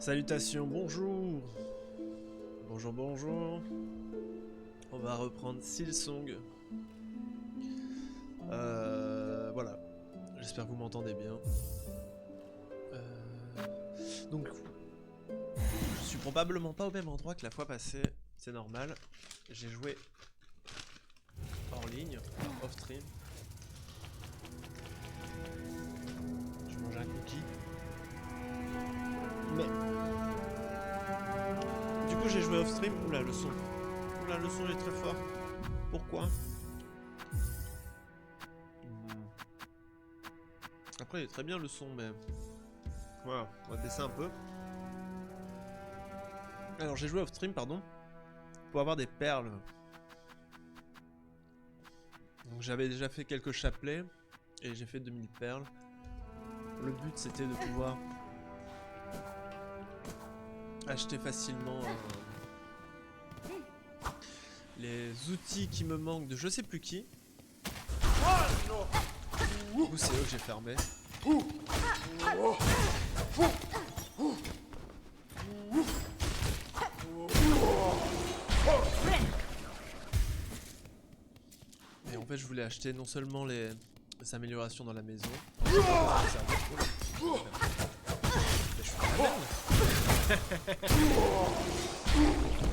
Salutations, bonjour. Bonjour, bonjour. On va reprendre Silksong. Voilà. J'espère que vous m'entendez bien. Donc, je suis probablement pas au même endroit que la fois passée. C'est normal. J'ai joué hors ligne, off stream. Je mange un cookie. Mais du coup j'ai joué off stream. Oula le son. Oula le son est très fort. Pourquoi? Après il est très bien le son mais... Voilà, on va baisser un peu. Alors j'ai joué off stream pardon. Pour avoir des perles. Donc j'avais déjà fait quelques chapelets. Et j'ai fait 2000 perles. Le but c'était de pouvoir acheter facilement les outils qui me manquent de je sais plus qui. Du coup c'est eux que j'ai fermé. Et en fait je voulais acheter non seulement les améliorations dans la maison.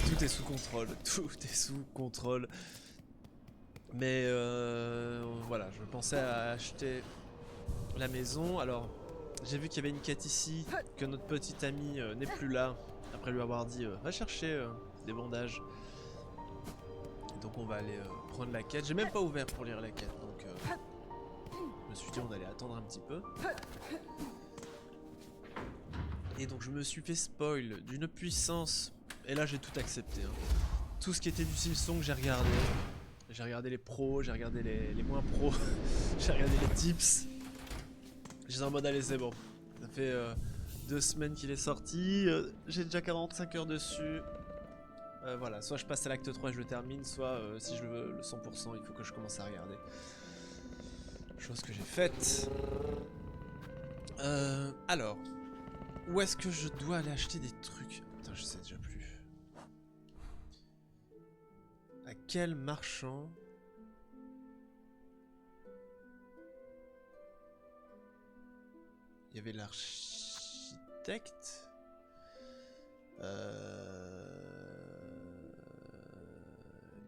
Tout est sous contrôle, tout est sous contrôle. Mais voilà, je pensais à acheter la maison. Alors, j'ai vu qu'il y avait une quête ici, que notre petit ami n'est plus là, après lui avoir dit va chercher des bandages. Et donc on va aller prendre la quête. J'ai même pas ouvert pour lire la quête, donc je me suis dit on allait attendre un petit peu. Et donc je me suis fait spoil d'une puissance. Et là j'ai tout accepté. Hein. Tout ce qui était du Silksong j'ai regardé. J'ai regardé les pros, j'ai regardé les moins pros. J'ai regardé les tips. J'étais en mode allez c'est bon. Ça fait 2 semaines qu'il est sorti. J'ai déjà 45 heures dessus. Voilà, soit je passe à l'acte 3 et je le termine, soit si je veux le 100% il faut que je commence à regarder. Chose que j'ai faite. Alors. Où est-ce que je dois aller acheter des trucs? Putain, je sais déjà plus. À quel marchand? Il y avait l'architecte. Il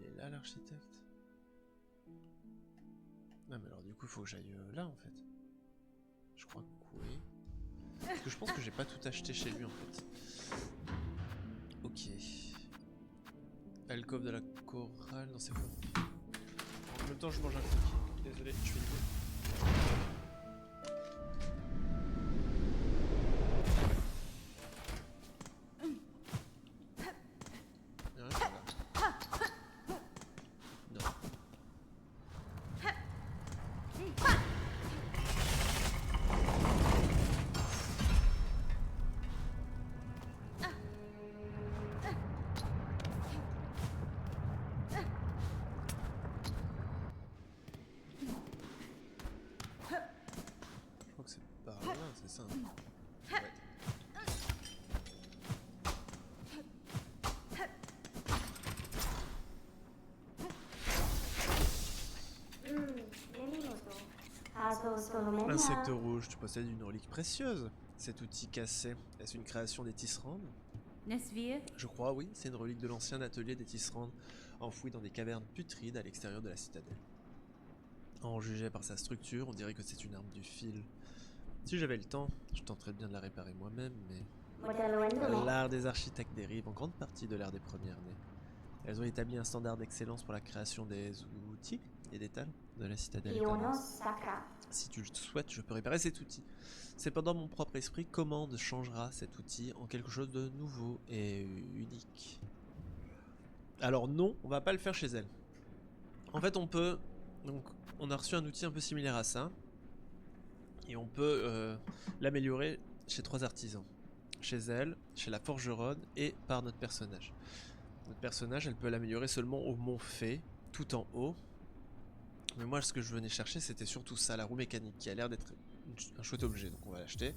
est là l'architecte. Non mais alors du coup il faut que j'aille là en fait. Je crois que oui. Parce que je pense que j'ai pas tout acheté chez lui en fait. Ok. Alcôve de la chorale, non c'est quoi? En même temps je mange un cookie. Désolé, je fais une boule. Je crois que c'est par là, c'est ça. Ouais. Insecte rouge, tu possèdes une relique précieuse. Cet outil cassé, est-ce une création des tisserandes? Je crois, oui, c'est une relique de l'ancien atelier des tisserandes, enfouie dans des cavernes putrides à l'extérieur de la citadelle. En jugeant par sa structure, on dirait que c'est une arme du fil. Si j'avais le temps, je tenterais bien de la réparer moi-même, mais... L'art des architectes dérive en grande partie de l'art des premières nées. Elles ont établi un standard d'excellence pour la création des outils et des talents de la citadelle éternelle. Si tu le souhaites, je peux réparer cet outil. Cependant, mon propre esprit commande changera cet outil en quelque chose de nouveau et unique. Alors non, on va pas le faire chez elle. En fait, on peut... Donc, on a reçu un outil un peu similaire à ça. Et on peut l'améliorer chez 3 artisans. Chez elle, chez la forgeronne et par notre personnage. Notre personnage, elle peut l'améliorer seulement au mont Fée, tout en haut. Mais moi, ce que je venais chercher, c'était surtout ça, la roue mécanique, qui a l'air d'être un chouette objet. Donc on va l'acheter.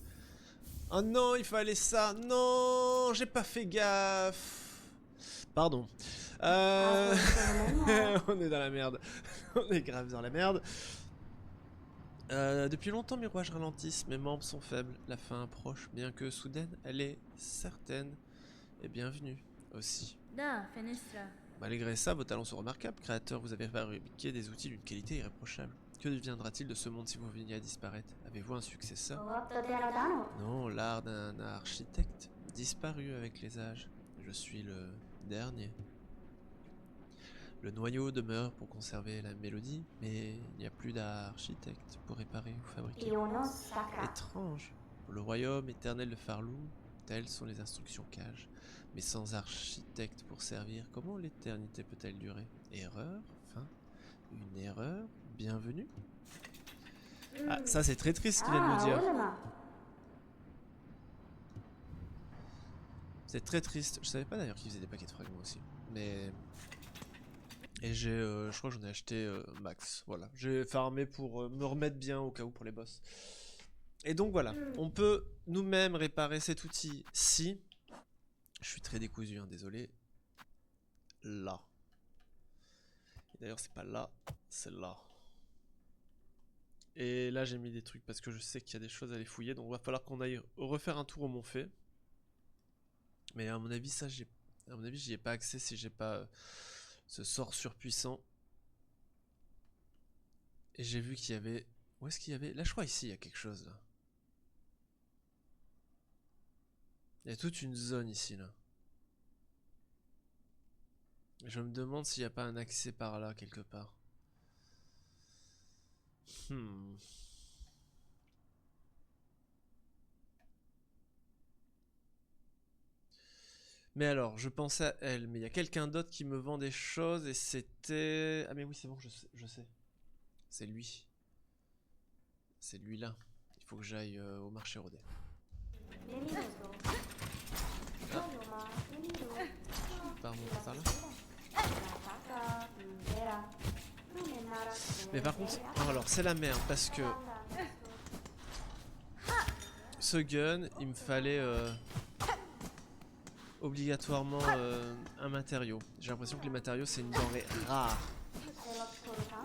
Oh non, il fallait ça. Non, j'ai pas fait gaffe. Pardon. On est dans la merde. On est grave dans la merde. Depuis longtemps, mes rouages ralentissent, mes membres sont faibles, la fin approche, bien que soudaine, elle est certaine et bienvenue aussi. Malgré ça, vos talents sont remarquables, créateur, vous avez fabriqué des outils d'une qualité irréprochable. Que deviendra-t-il de ce monde si vous veniez à disparaître? Avez-vous un successeur? Non, l'art d'un architecte, disparu avec les âges. Je suis le dernier. Le noyau demeure pour conserver la mélodie, mais il n'y a plus d'architecte pour réparer ou fabriquer. Étrange. Pour le royaume éternel de Farlou, telles sont les instructions Cage. Mais sans architecte pour servir, comment l'éternité peut-elle durer? Erreur? Fin? Une erreur? Bienvenue? Ah, ça c'est très triste ce qu'il vient de nous dire. C'est très triste. Je savais pas d'ailleurs qu'il faisait des paquets de fragments aussi. Mais... Et je crois que j'en ai acheté max, voilà. J'ai farmé pour me remettre bien au cas où pour les boss. Et donc voilà, on peut nous-mêmes réparer cet outil-ci. Je suis très décousu, hein, désolé. Là. D'ailleurs c'est pas là, c'est là. Et là j'ai mis des trucs parce que je sais qu'il y a des choses à les fouiller. Donc il va falloir qu'on aille refaire un tour au Montfait. Mais à mon avis ça, à mon avis j'y ai pas accès si j'ai pas... ce sort surpuissant. Et j'ai vu qu'il y avait... Où est-ce qu'il y avait... Là je crois ici il y a quelque chose là. Il y a toute une zone ici là. Je me demande s'il n'y a pas un accès par là quelque part. Mais alors, je pensais à elle, mais il y a quelqu'un d'autre qui me vend des choses et c'était... Ah mais oui, c'est bon, je sais. C'est lui. C'est lui-là. Il faut que j'aille au marché Rodé. Ah. Par là. Mais par contre, non, alors c'est la merde parce que... Ce gun, il me fallait... obligatoirement un matériau. J'ai l'impression que les matériaux c'est une denrée rare.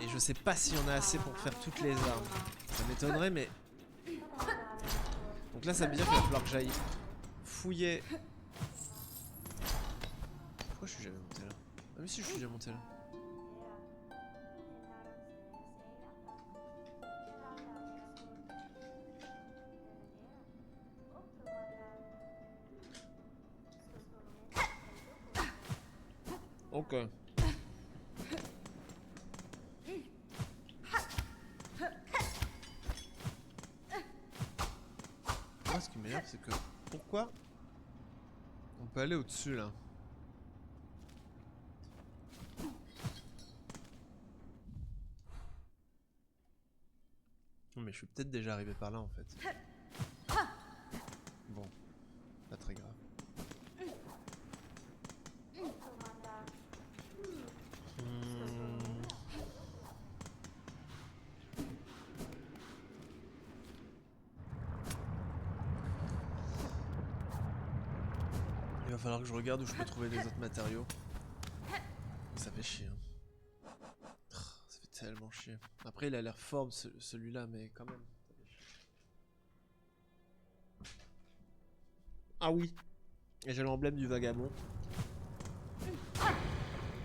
Et je sais pas s'il y en a assez pour faire toutes les armes. Ça m'étonnerait mais... Donc là ça veut dire qu'il va falloir que j'aille fouiller... Pourquoi je suis jamais monté là? Ah mais si je suis déjà monté là. Ok. Moi, ce qui m'énerve, c'est que... Pourquoi on peut aller au-dessus, là? Non, mais je suis peut-être déjà arrivé par là, en fait. Bon. Pas très grave. Il va falloir que je regarde où je peux trouver des autres matériaux. Ça fait chier. Hein. Ça fait tellement chier. Après, il a l'air fort celui-là, mais quand même. Ah oui. Et j'ai l'emblème du vagabond. Et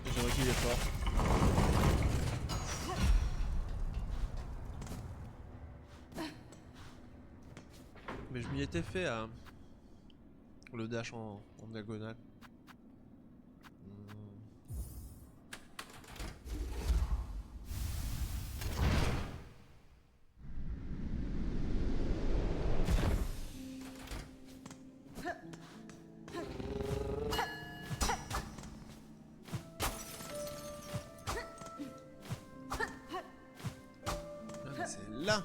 je vois qu'il est fort. Mais je m'y étais fait à... Le dash en diagonale. C'est là.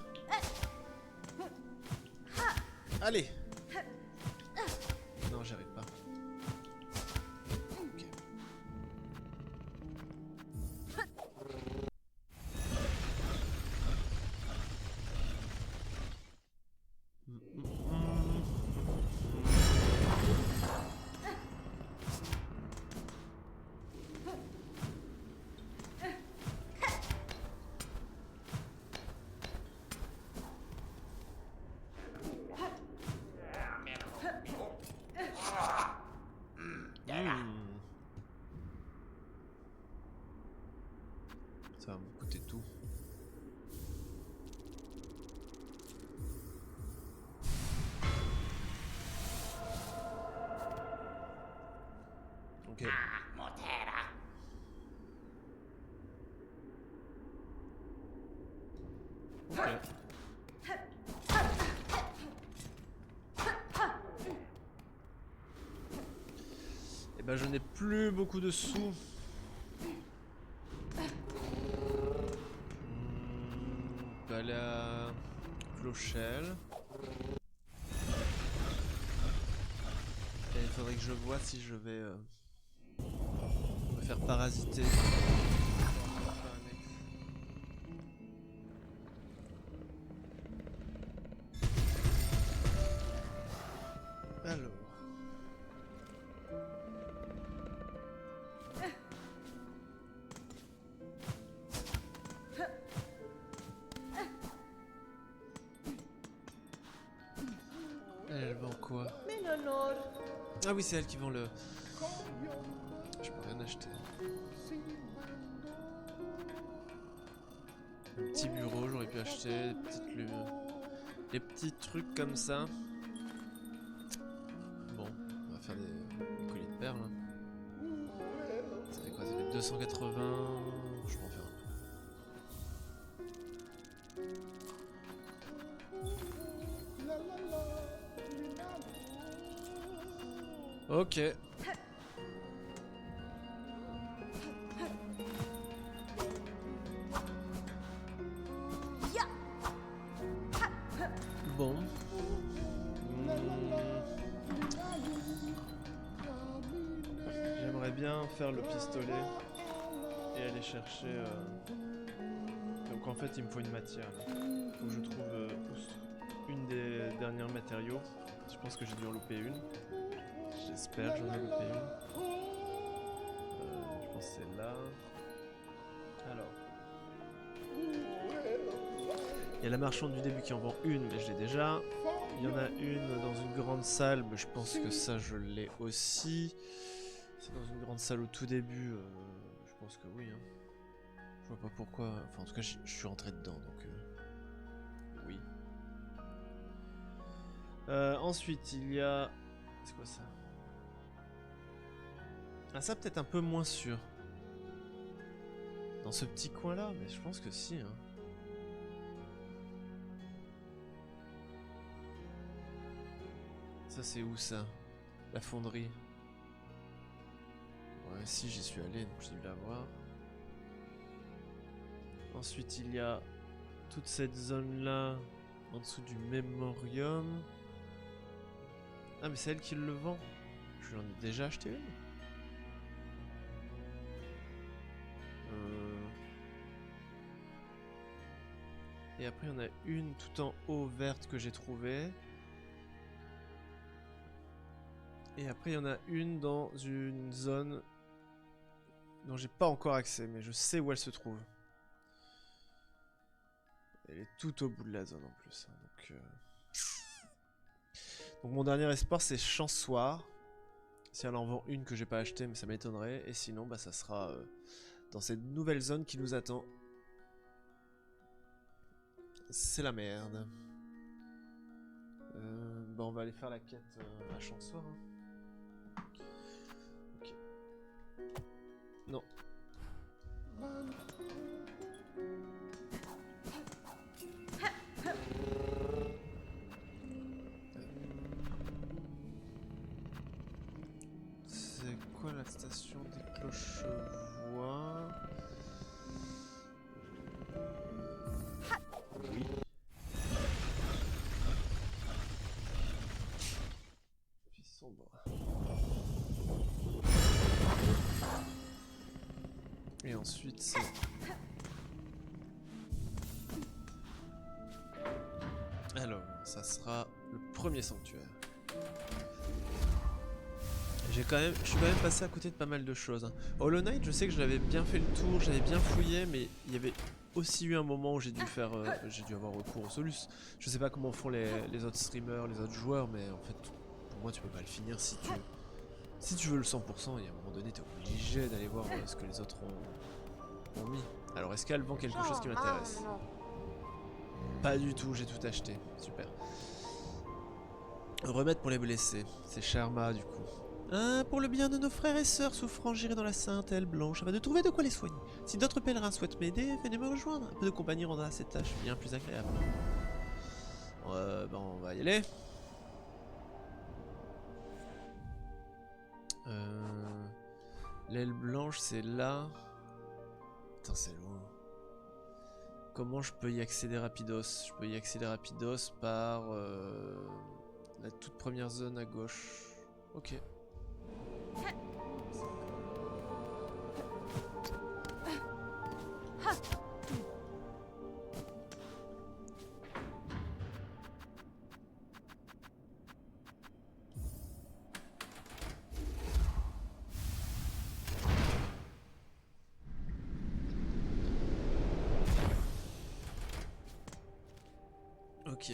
Allez. Non, j'y arrive pas. Ok. Ok. Ok. Et ben je n'ai plus beaucoup de sous. On peut aller à Clochelle. Et il faudrait que je vois si je vais me faire parasiter. Alors. Elle vend quoi? Ah oui, c'est elle qui vend le... Je peux rien acheter. Un petit bureau, j'aurais pu acheter des petits trucs comme ça. Bon, on va faire des colliers de perles. Ça fait quoi? Ça fait 280... Je peux en faire un. Ok. Bon. J'aimerais bien faire le pistolet et aller chercher... Donc en fait il me faut une matière. Faut que je trouve une des dernières matériaux. Je pense que j'ai dû en louper une. J'espère que j'en ai loupé une. Je pense que c'est là. Alors. Il y a la marchande du début qui en vend une, mais je l'ai déjà. Il y en a une dans une grande salle, mais je pense que ça je l'ai aussi. C'est dans une grande salle au tout début, je pense que oui. Hein. Je vois pas pourquoi. Enfin, en tout cas, je suis rentré dedans, donc oui. Ensuite, il y a... C'est quoi ça? Ah, ça peut-être un peu moins sûr. Dans ce petit coin là, mais je pense que si. Hein. Ça c'est où ça? La fonderie. Ouais, si j'y suis allé, donc j'ai dû la voir. Ensuite il y a toute cette zone là, en dessous du mémorium. Ah mais c'est elle qui le vend. Je l'en ai déjà acheté une. Et après il y en a une tout en haut verte que j'ai trouvée. Et après il y en a une dans une zone dont j'ai pas encore accès, mais je sais où elle se trouve. Elle est tout au bout de la zone en plus. Hein, donc mon dernier espoir c'est Chansoir. Si elle en vend une que j'ai pas achetée, mais ça m'étonnerait. Et sinon bah ça sera dans cette nouvelle zone qui nous attend. C'est la merde. Bah on va aller faire la quête à Chansoir. Hein. Ok. Non. C'est quoi la station des Clochevoix? Oui. Puis sombre. Et ensuite c'est... Alors, ça sera le premier sanctuaire. Je suis quand même passé à côté de pas mal de choses. Hein. Hollow Knight, je sais que j'avais bien fait le tour, j'avais bien fouillé, mais il y avait aussi eu un moment où j'ai dû faire, j'ai dû avoir recours au Solus. Je sais pas comment font les autres streamers, les autres joueurs, mais en fait, pour moi, tu peux pas le finir si tu veux le 100%. Et à un moment donné, t'es obligé d'aller voir ce que les autres ont mis. Alors, est-ce qu'elle vend quelque chose qui m'intéresse? Pas du tout, j'ai tout acheté. Super. Remède pour les blessés. C'est Sharma du coup. Pour le bien de nos frères et sœurs souffrant, j'irai dans la sainte aile blanche afin de trouver de quoi les soigner. Si d'autres pèlerins souhaitent m'aider, venez me rejoindre. Un peu de compagnie rendra cette tâche bien plus agréable. Bon, on va y aller. L'aile blanche, c'est là. Putain, c'est loin. Comment je peux y accéder rapidos? Je peux y accéder rapidos par la toute première zone à gauche. Ok. Ok.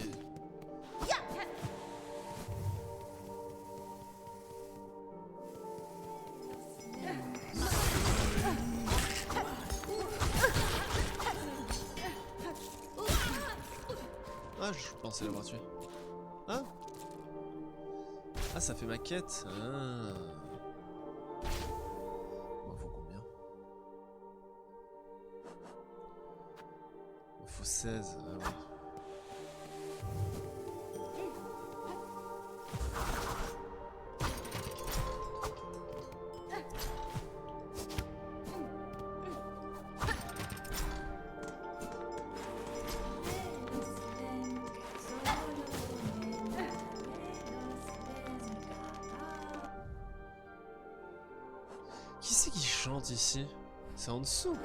Ah, je pensais l'avoir tué. Ah. Ah, ça fait ma quête. Ah. Bon, faut combien? Il faut 16. Ah ouais. Qui c'est qui chante ici? C'est en dessous.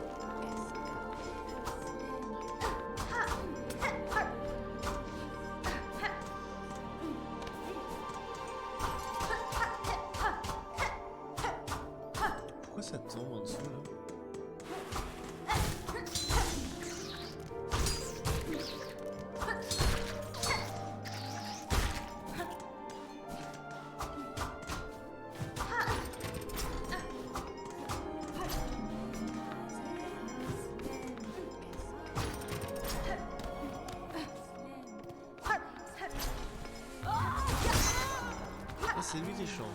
Pourquoi ça tombe en dessous là? C'est lui qui chante.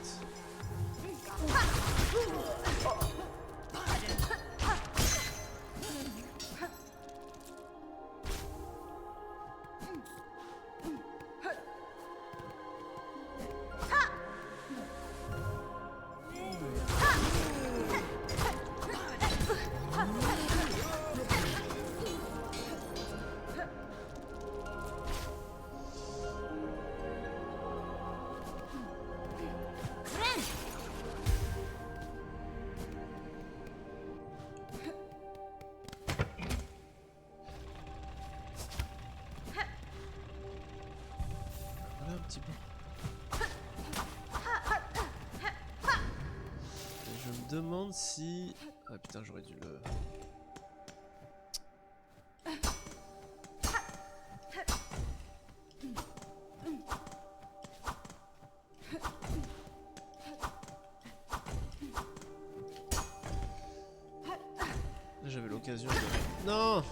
Petit peu. Et je me demande si... Ah putain, j'aurais dû le... J'avais l'occasion de... Non!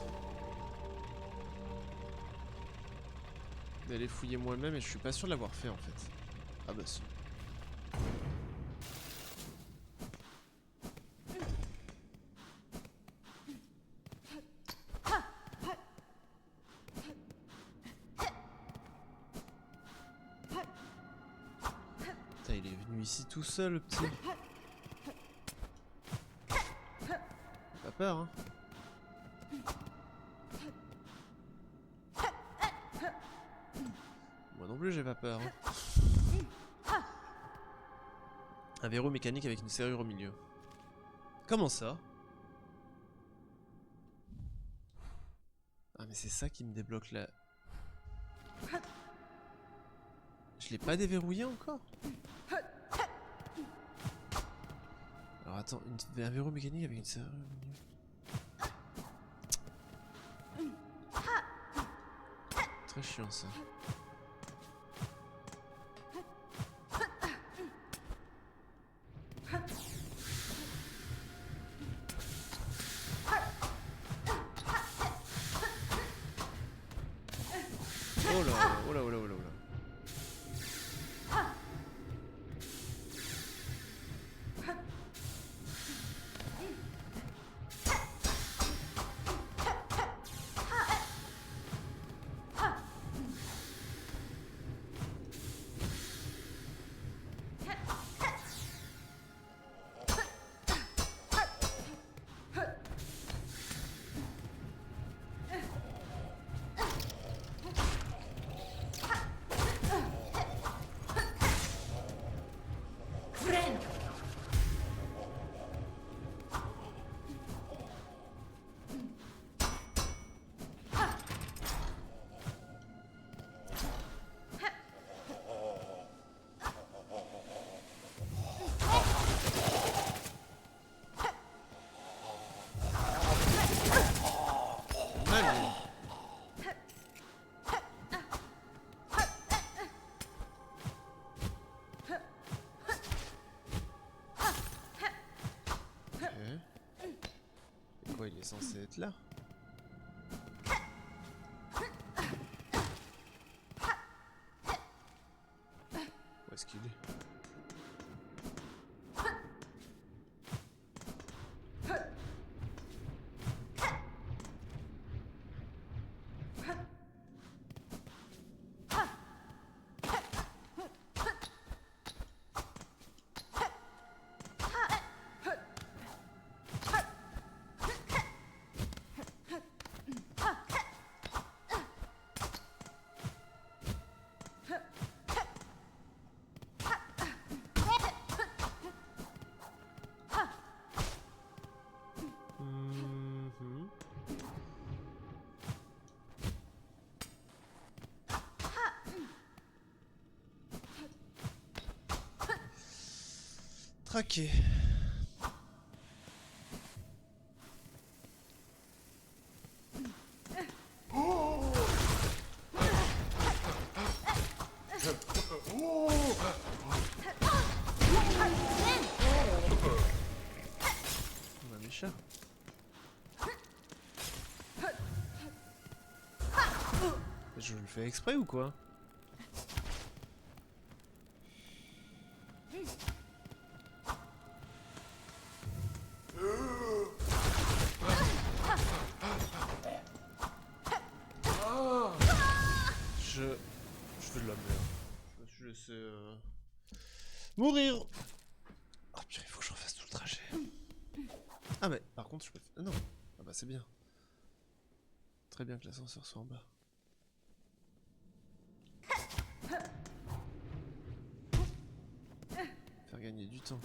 D'aller fouiller moi-même et je suis pas sûr de l'avoir fait en fait. Ah bah si. Putain, il est venu ici tout seul le petit. Pas peur hein. Moi non plus j'ai pas peur. Hein. Un verrou mécanique avec une serrure au milieu. Comment ça? Ah mais c'est ça qui me débloque la... Je l'ai pas déverrouillé encore? Alors attends, un verrou mécanique avec une serrure au milieu. Très chiant ça. Oh là, oh là, oh là, oh là, oh là. être là. Où est-ce qu'il est? Traqué. On a mes chats. Je le fais exprès ou quoi? Je fais de la merde. Je me suis laissé mourir. Oh purée, il faut que je refasse tout le trajet. Ah mais par contre je peux... Non. Ah bah c'est bien. Très bien que l'ascenseur soit en bas. Faire gagner du temps.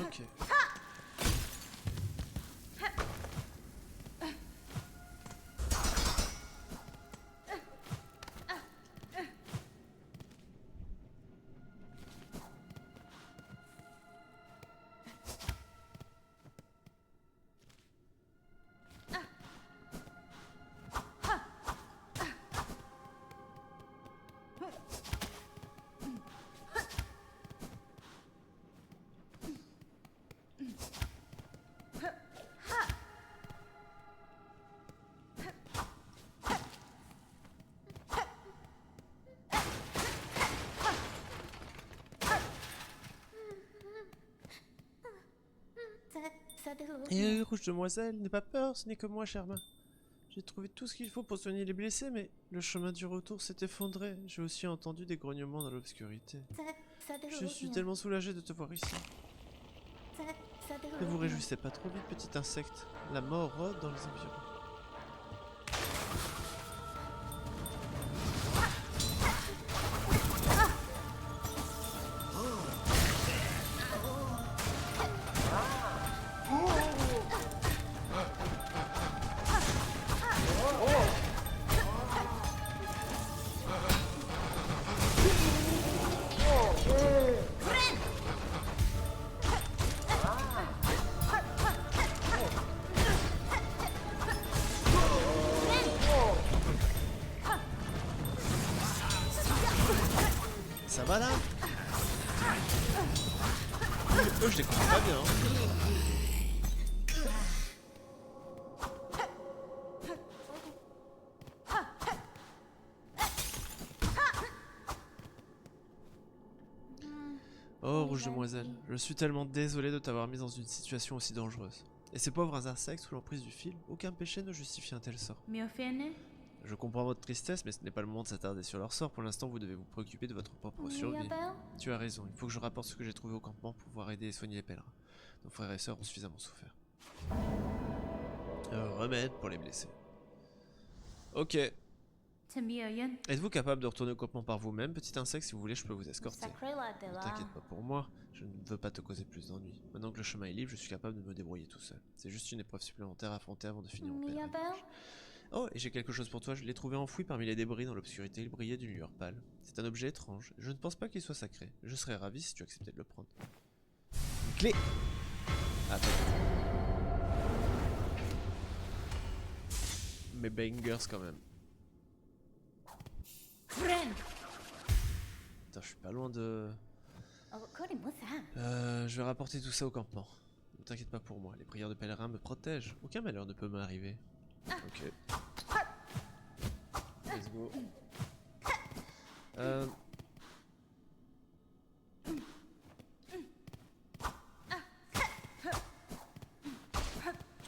Ok. Et Rouge Demoiselle, n'aie pas peur, ce n'est que moi, Sherma. J'ai trouvé tout ce qu'il faut pour soigner les blessés, mais le chemin du retour s'est effondré. J'ai aussi entendu des grognements dans l'obscurité. Je suis tellement soulagée de te voir ici. Ne vous réjouissez pas trop vite, petit insecte. La mort rôde dans les environs. Ça va là? Eux, je les comprends pas bien. Oh, Rouge Demoiselle, je suis tellement désolé de t'avoir mise dans une situation aussi dangereuse. Et ces pauvres insectes sous l'emprise du fil, aucun péché ne justifie un tel sort. Je comprends votre tristesse, mais ce n'est pas le moment de s'attarder sur leur sort. Pour l'instant, vous devez vous préoccuper de votre propre survie. Tu as raison, il faut que je rapporte ce que j'ai trouvé au campement pour pouvoir aider et soigner les pèlerins. Nos frères et sœurs ont suffisamment souffert. Remède pour les blessés. Ok. Êtes-vous capable de retourner au campement par vous-même, petit insecte? Si vous voulez, je peux vous escorter. Ne t'inquiète pas pour moi, je ne veux pas te causer plus d'ennuis. Maintenant que le chemin est libre, je suis capable de me débrouiller tout seul. C'est juste une épreuve supplémentaire à affronter avant de finir mon pèlerinage. Oh, et j'ai quelque chose pour toi, je l'ai trouvé enfoui parmi les débris dans l'obscurité, il brillait d'une lueur pâle. C'est un objet étrange, je ne pense pas qu'il soit sacré. Je serais ravi si tu acceptais de le prendre. Une clé! Attends. Mais bangers quand même. Attends, je suis pas loin de... je vais rapporter tout ça au campement. Ne t'inquiète pas pour moi, les prières de pèlerins me protègent. Aucun malheur ne peut m'arriver. Ok. Let's go.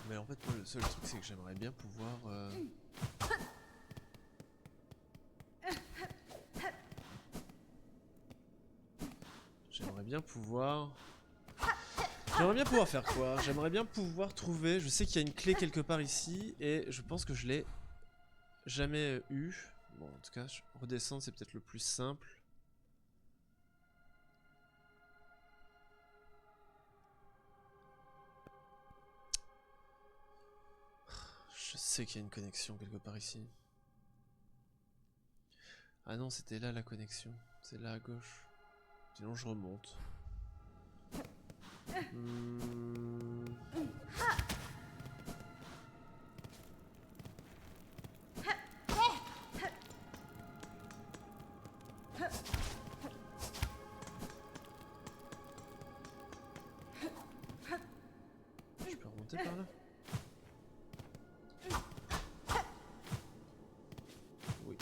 Mais en fait, moi, le seul truc, c'est que j'aimerais bien pouvoir... J'aimerais bien pouvoir faire quoi? J'aimerais bien pouvoir trouver... Je sais qu'il y a une clé quelque part ici, et je pense que je l'ai jamais eu. Bon, en tout cas, redescendre, c'est peut-être le plus simple. Je sais qu'il y a une connexion quelque part ici. Ah non, c'était là la connexion. C'est là à gauche. Sinon, je remonte. Je peux remonter par là? Oui.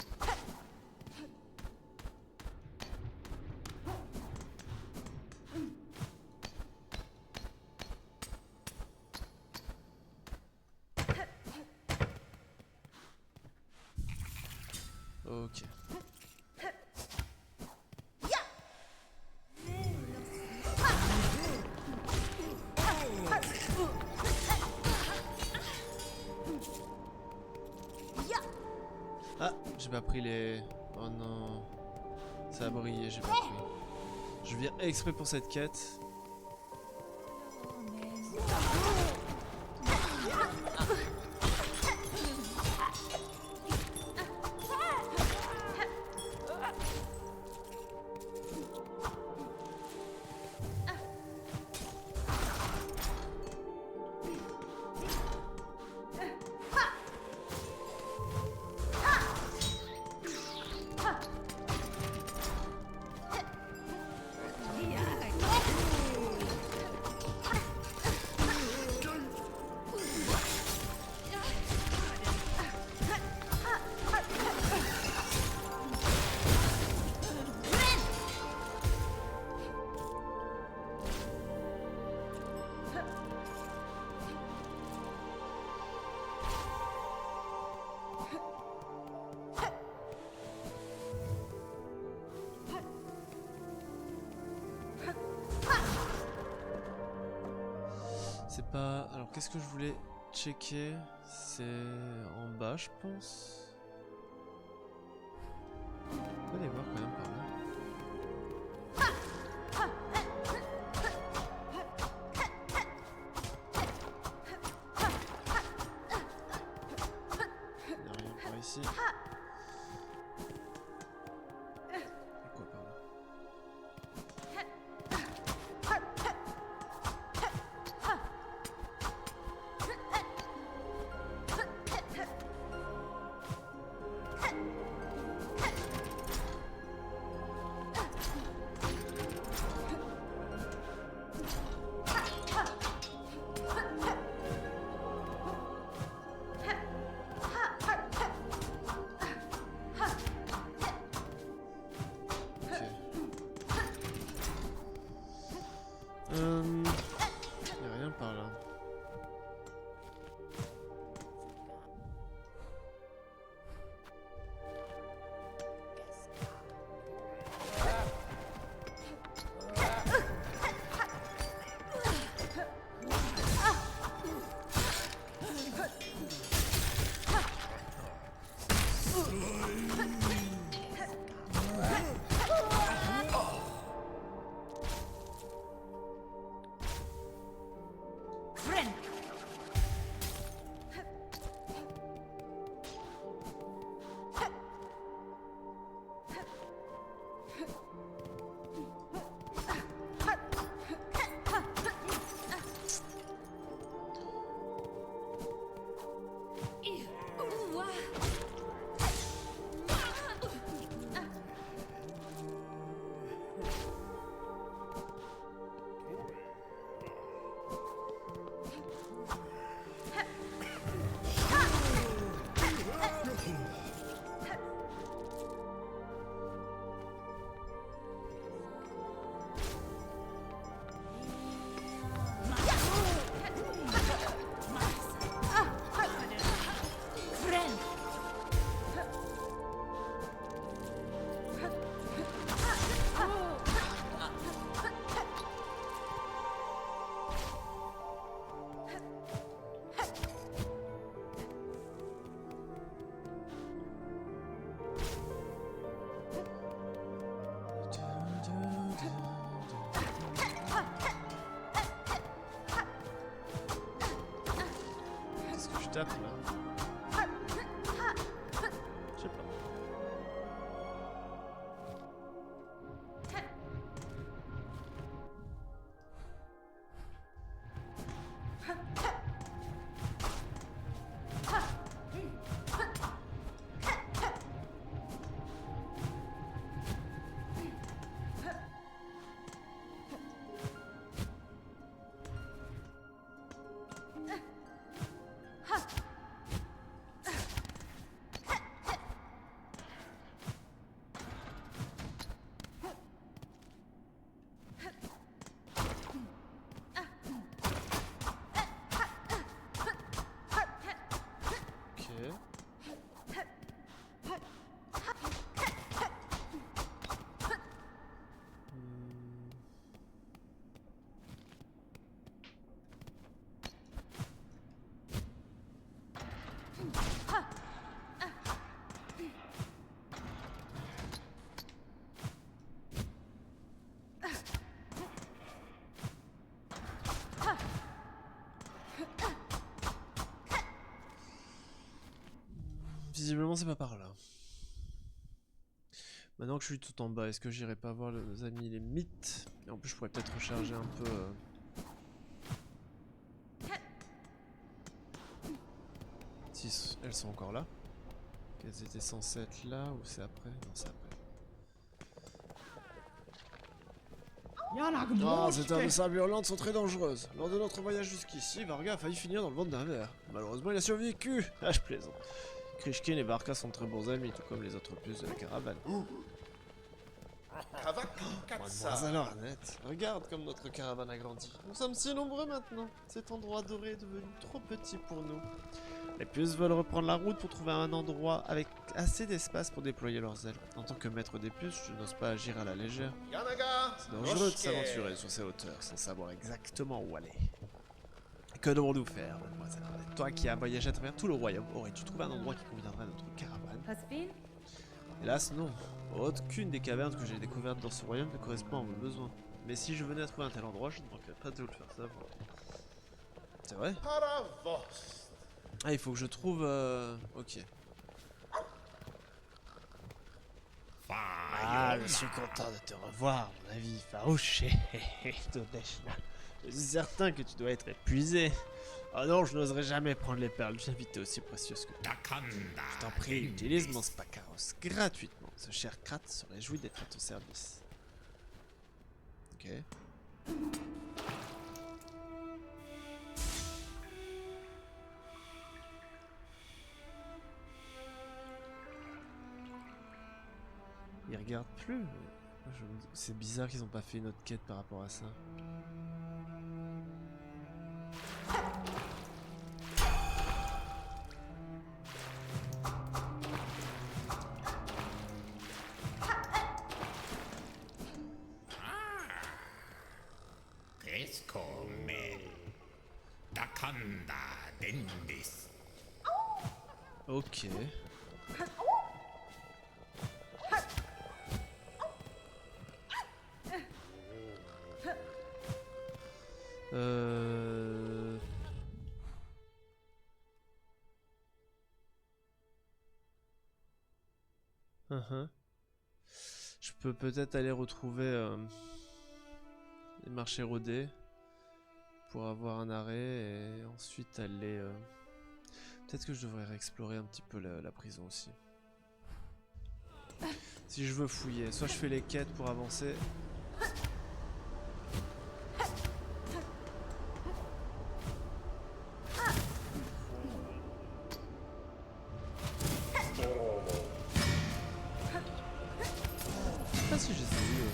Ok. Ah, j'ai pas pris les... Oh non. Ça a brillé, j'ai pas pris. Je viens exprès pour cette quête. C'est pas... Alors qu'est-ce que je voulais checker? C'est en bas, je pense. On peut aller voir quand même par là. Il n'y a rien par ici. Et quoi par là? Tape là. Je sais pas. Visiblement c'est pas par là. Maintenant que je suis tout en bas, est-ce que j'irai pas voir nos amis les mythes? Et en plus je pourrais peut-être recharger un peu... Si elles sont encore là. Elles étaient censées être là ou c'est après? Non, c'est après. Ah, ces terres de sable hurlantes sont très dangereuses. Lors de notre voyage jusqu'ici, Varga a failli finir dans le ventre d'un ver. Malheureusement, il a survécu. Ah, je plaisante. Krishkin et Varka sont très bons amis, tout comme les autres puces de la caravane. Alors, Annette, regarde comme notre caravane a grandi. Nous sommes si nombreux maintenant. Cet endroit doré est devenu trop petit pour nous. Les puces veulent reprendre la route pour trouver un endroit avec assez d'espace pour déployer leurs ailes. En tant que maître des puces, je n'ose pas agir à la légère. C'est dangereux de s'aventurer sur ces hauteurs sans savoir exactement où aller. Que devons-nous faire, mademoiselle Arlette? Toi qui as voyagé à travers tout le royaume, aurais-tu trouvé un endroit qui conviendrait à notre caravane? Hélas, non. Aucune des cavernes que j'ai découvertes dans ce royaume ne correspond à vos besoins. Mais si je venais à trouver un tel endroit, je ne manquerais pas de vous le faire savoir. C'est vrai? Ah, il faut que je trouve... Ok. Ah, je suis content de te revoir, mon ami farouche. Je suis certain que tu dois être épuisé. Oh non, je n'oserais jamais prendre les perles d'une invitée aussi précieuse que toi. Je t'en prie, utilise mon Spakaros gratuitement. Ce cher Krat se réjouit d'être à ton service. Ok. Ils regardent plus. C'est bizarre qu'ils n'ont pas fait une autre quête par rapport à ça. Ok. Je peux peut-être aller retrouver les marchés rodés pour avoir un arrêt et ensuite aller... Peut-être que je devrais réexplorer un petit peu la prison aussi. Si je veux fouiller, soit je fais les quêtes pour avancer. Je sais pas si je les ai eu.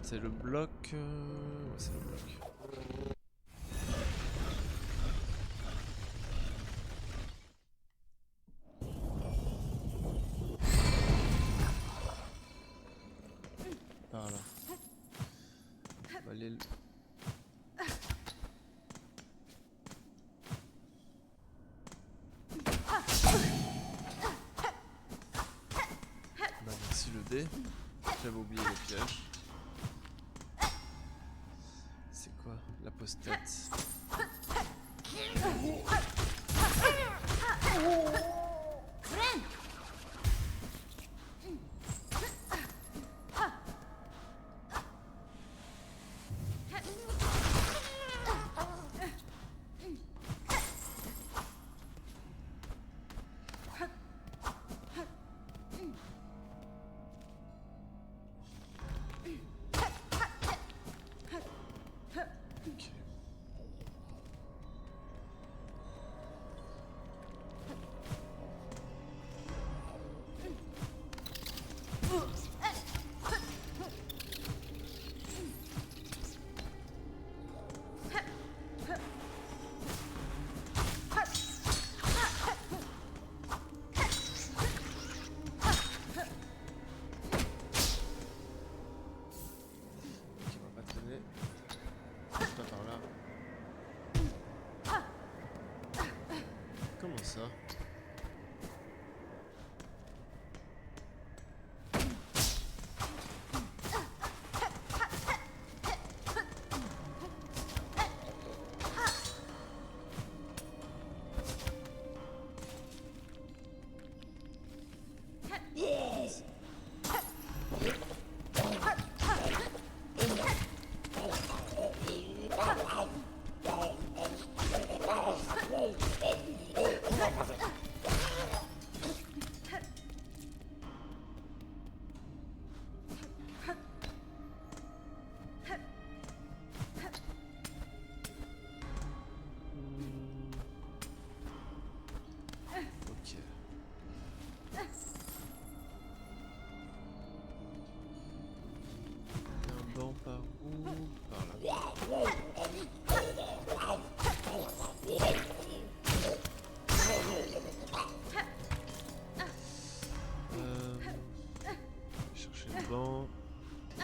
C'est le bloc... Ouais, c'est le bloc. Par là. On va aller... Bah merci le dé. J'avais oublié les pièges. C'est quoi l'apostate? Comment ça? Par où? Par là. Chercher le banc. C'est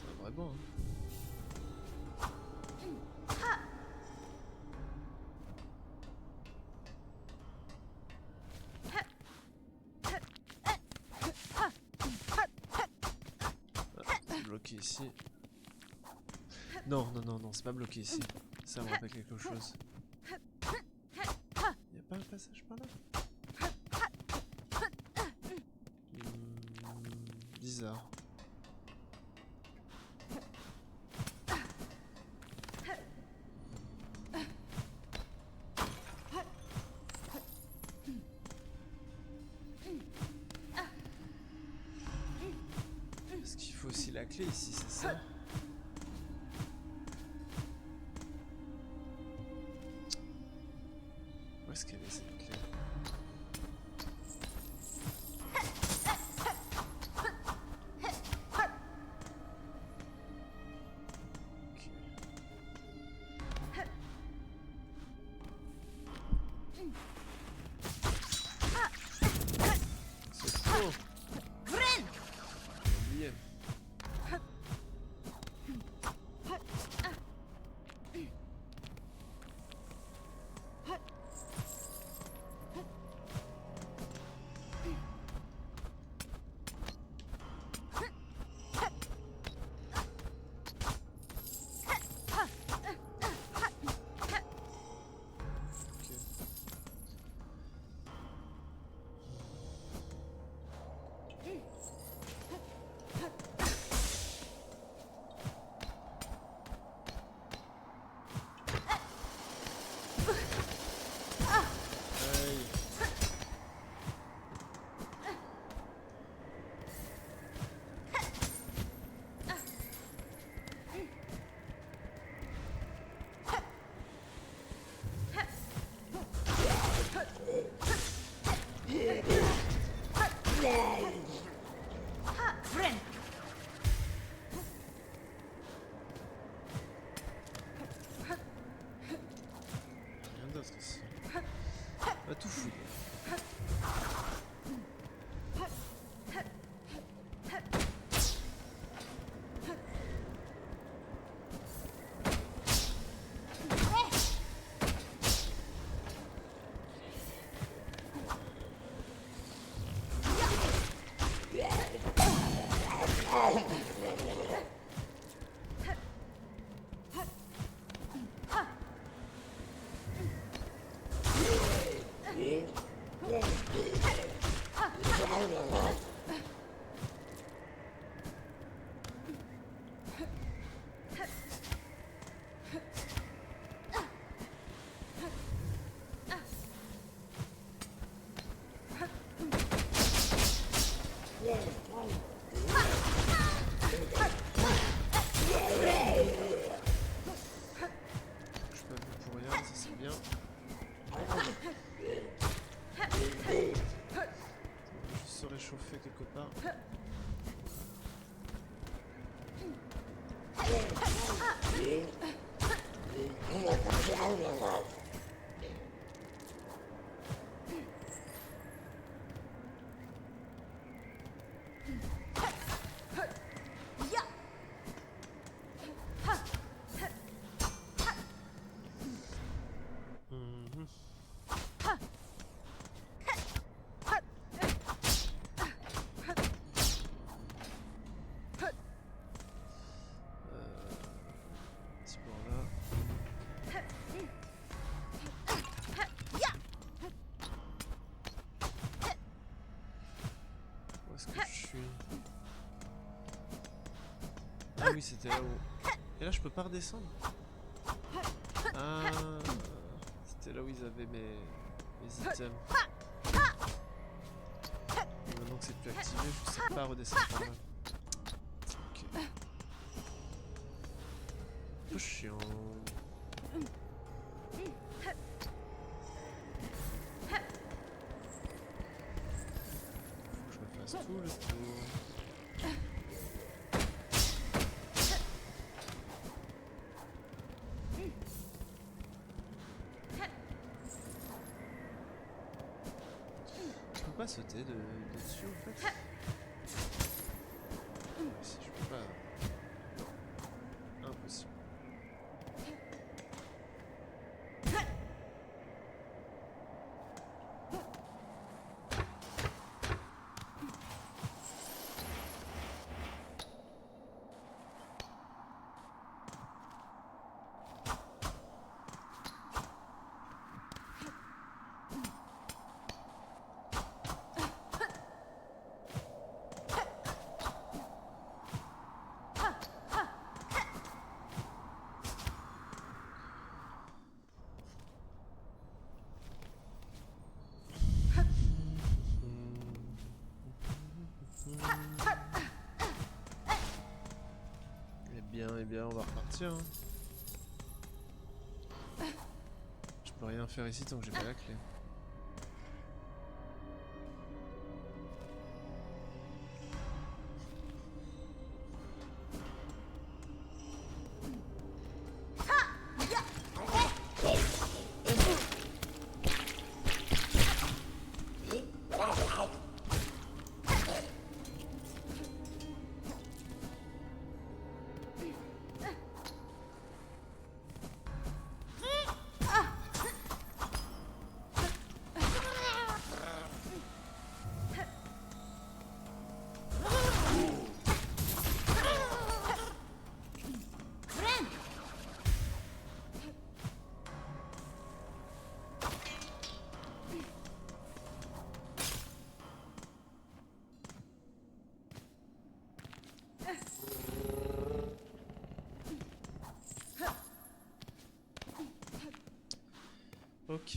un vrai banc. Hein. Bloqué ici. Non, non, non, non, c'est pas bloqué ici. Ça me rappelle quelque chose. Y a pas un passage par là? Bizarre. Est-ce qu'il faut aussi la clé ici, c'est ça? Où est-ce qu'elle est cette clé? Ah oui, c'était là-haut. Et là, je peux pas redescendre. Ah, c'était là où ils avaient mes items. Et maintenant que c'est plus activé, je sais pas redescendre par là. Ok. Un peu chiant. Faut que je me fasse tout le tour. Pas sauter dessus en fait. Si je peux pas. Non, impossible. Eh bien, on va repartir. Hein. Je peux rien faire ici tant que j'ai pas la clé. Ok.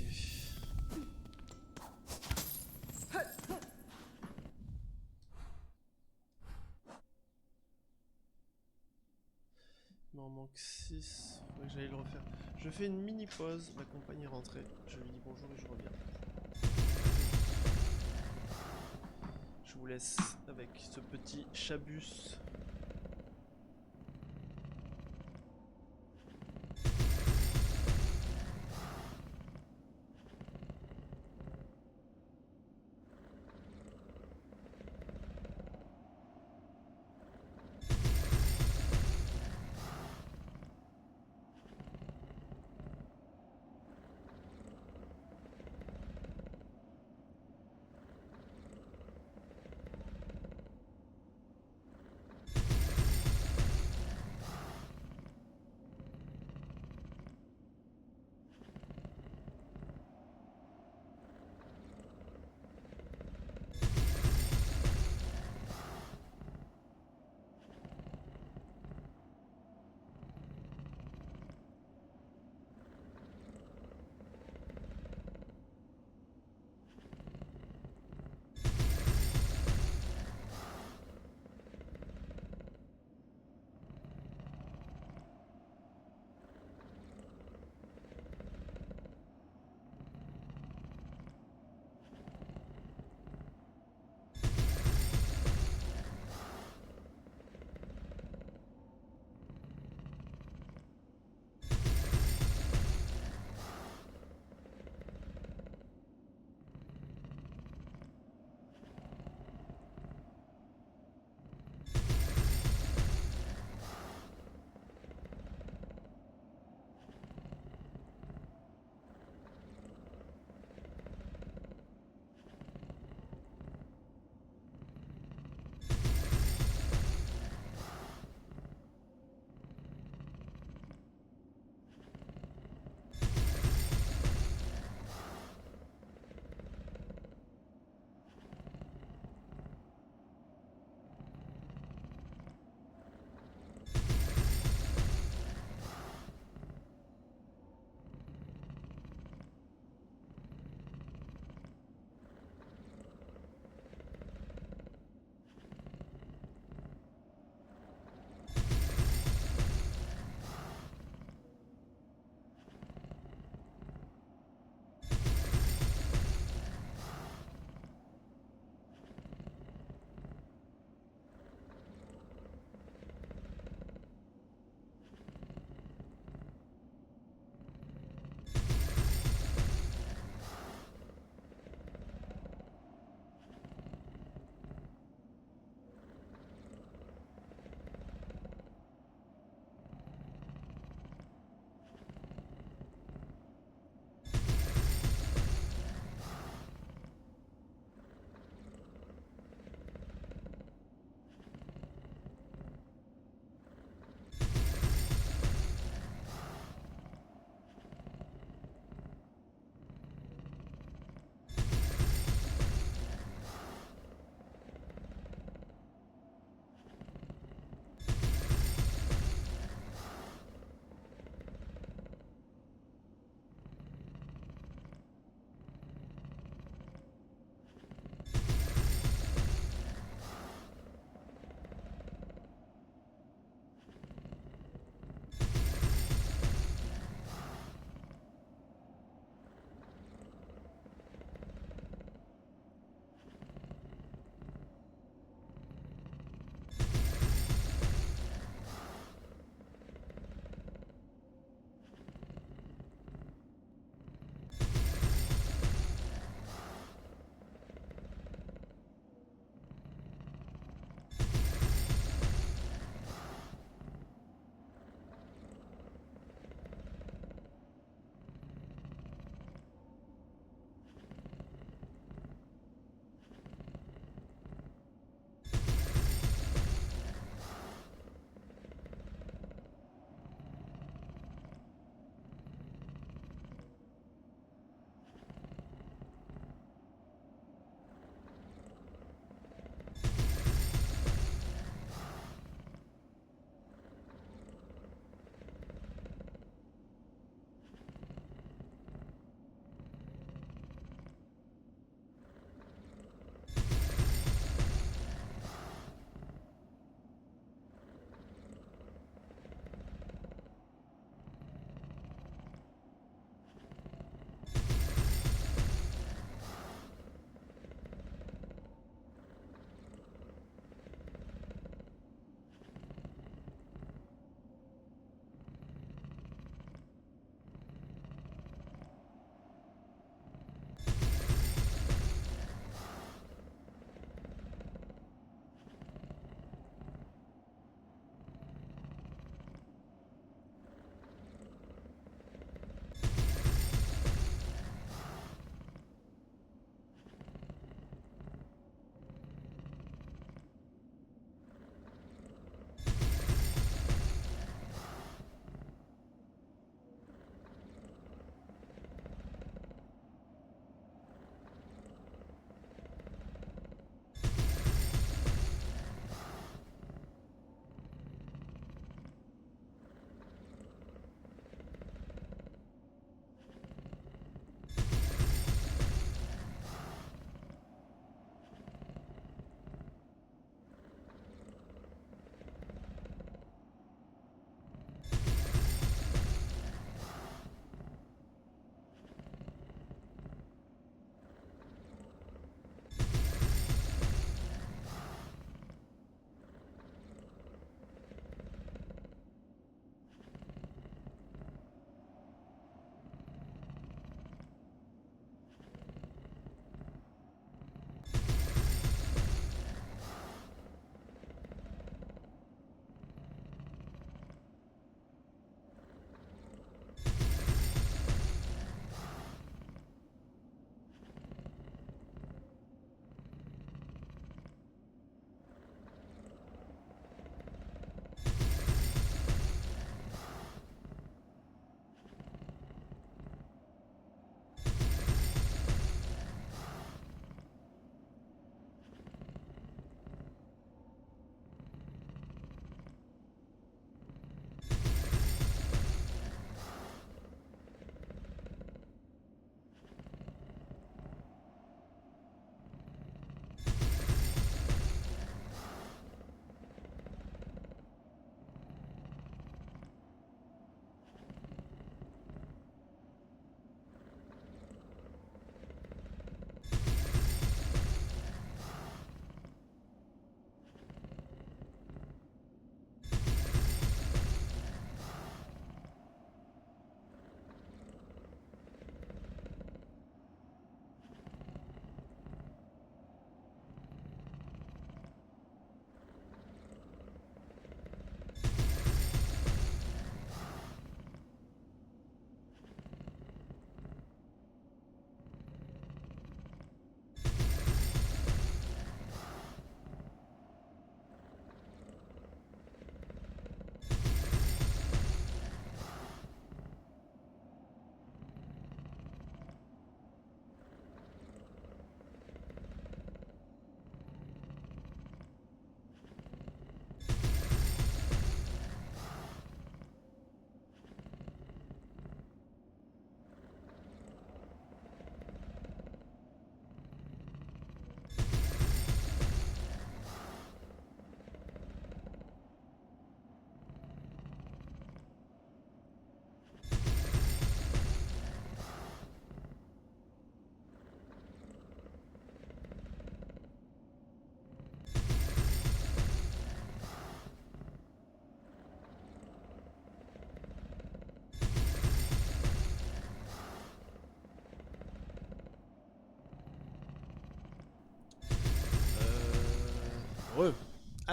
Il m'en manque 6. Faudrait que j'aille le refaire. Je fais une mini pause. Ma compagne est rentrée. Je lui dis bonjour et je reviens. Je vous laisse avec ce petit chabus.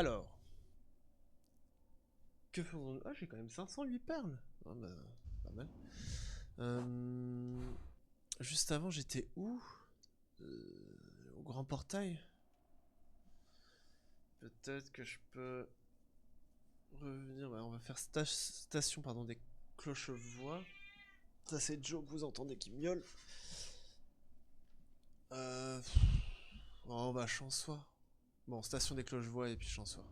Alors. Que faisons-nous? Ah, j'ai quand même 508 perles. Ah, bah, pas mal. Juste avant, j'étais où? Au grand portail. Peut-être que je peux revenir. Bah, on va faire station pardon, des cloches-voix. Ça, c'est Joe que vous entendez qui miaule. Oh, bah, Chansoir. Bon, station des cloches-voix et puis Chansoir.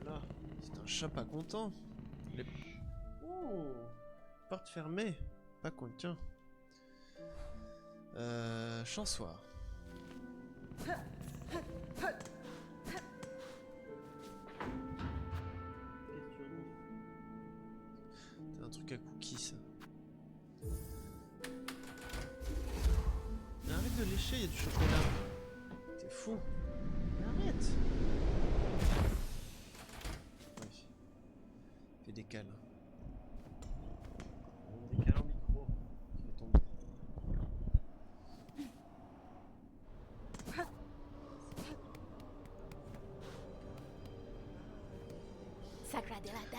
Là, c'est un chat pas content. Les... Oh, porte fermée. Pas content. Chansoir. C'est un truc à cookies ça. Mais arrête de lécher, il y a du chocolat. T'es fou. Mais arrête. Oui. Fais des cales. Des cales en micro. Je vais tomber.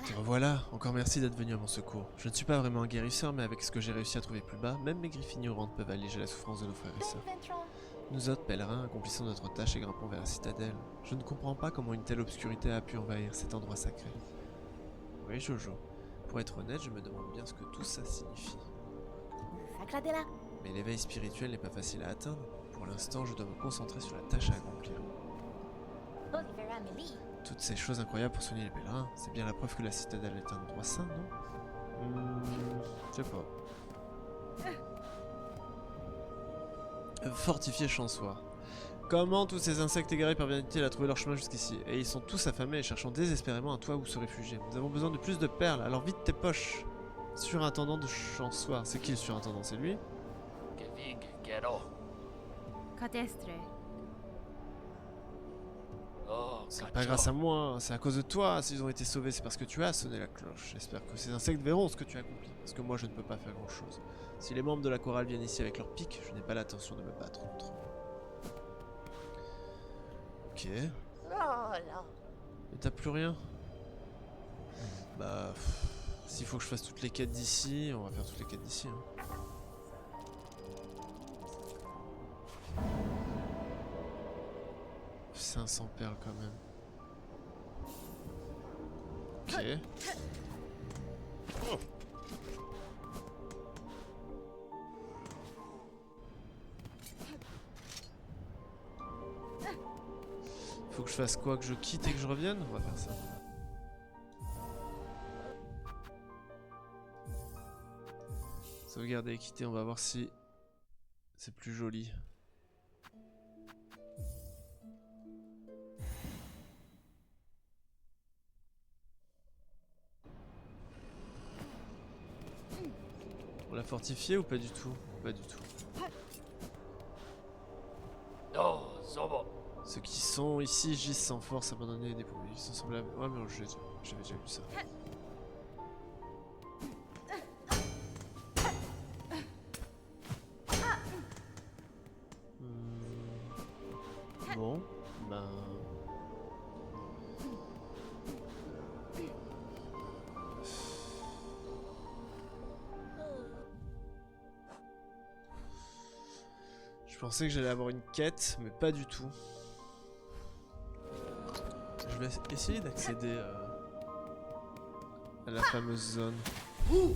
Te revoilà, encore merci d'être venu à mon secours. Je ne suis pas vraiment un guérisseur, mais avec ce que j'ai réussi à trouver plus bas, même mes griffes ignorantes peuvent alléger la souffrance de nos frères et sœurs. Nous autres pèlerins accomplissons notre tâche et grimpons vers la citadelle. Je ne comprends pas comment une telle obscurité a pu envahir cet endroit sacré. Oui, Jojo. Pour être honnête, je me demande bien ce que tout ça signifie. Mais l'éveil spirituel n'est pas facile à atteindre. Pour l'instant, je dois me concentrer sur la tâche à accomplir. Toutes ces choses incroyables pour soigner les pèlerins, c'est bien la preuve que la citadelle est un endroit saint, non? Je sais pas. Fortifier Chansoir. Comment tous ces insectes égarés parviennent-ils à trouver leur chemin jusqu'ici? Et ils sont tous affamés et cherchant désespérément un toit où se réfugier. Nous avons besoin de plus de perles, alors vite tes poches. Surintendant de Chansoir. C'est qui le surintendant? C'est lui? C'est pas grâce à moi, c'est à cause de toi. S'ils ont été sauvés, c'est parce que tu as sonné la cloche. J'espère que ces insectes verront ce que tu as accompli. Parce que moi, je ne peux pas faire grand chose. Si les membres de la chorale viennent ici avec leurs pics, je n'ai pas l'intention de me battre contre eux. Ok. Et t'as plus rien? Bah... S'il faut que je fasse toutes les quêtes d'ici, on va faire toutes les quêtes d'ici. Hein. 500 perles quand même. Ok. Oh. Faut que je fasse quoi? Que je quitte et que je revienne? On va faire ça. Sauvegarder et quitter, on va voir si c'est plus joli. On l'a fortifié ou pas du tout? Pas du tout. Ceux qui sont ici gisent sans force, abandonnés et dépourvus. Ils sont semblables. Ouais, mais j'avais déjà vu ça. Bon, ben... Je pensais que j'allais avoir une quête, mais pas du tout. Je vais essayer d'accéder à la fameuse zone. Oh.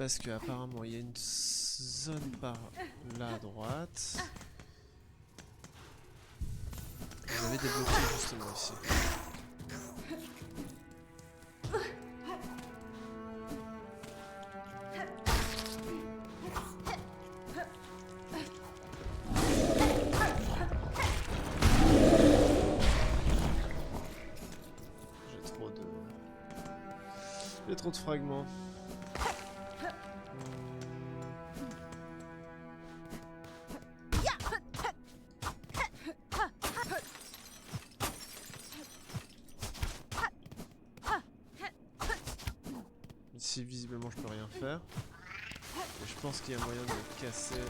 parce que apparemment il y a une zone par là à droite. On avait débloqué justement ici. J'ai trop de fragments. Ici, visiblement, je peux rien faire. Et je pense qu'il y a moyen de le casser.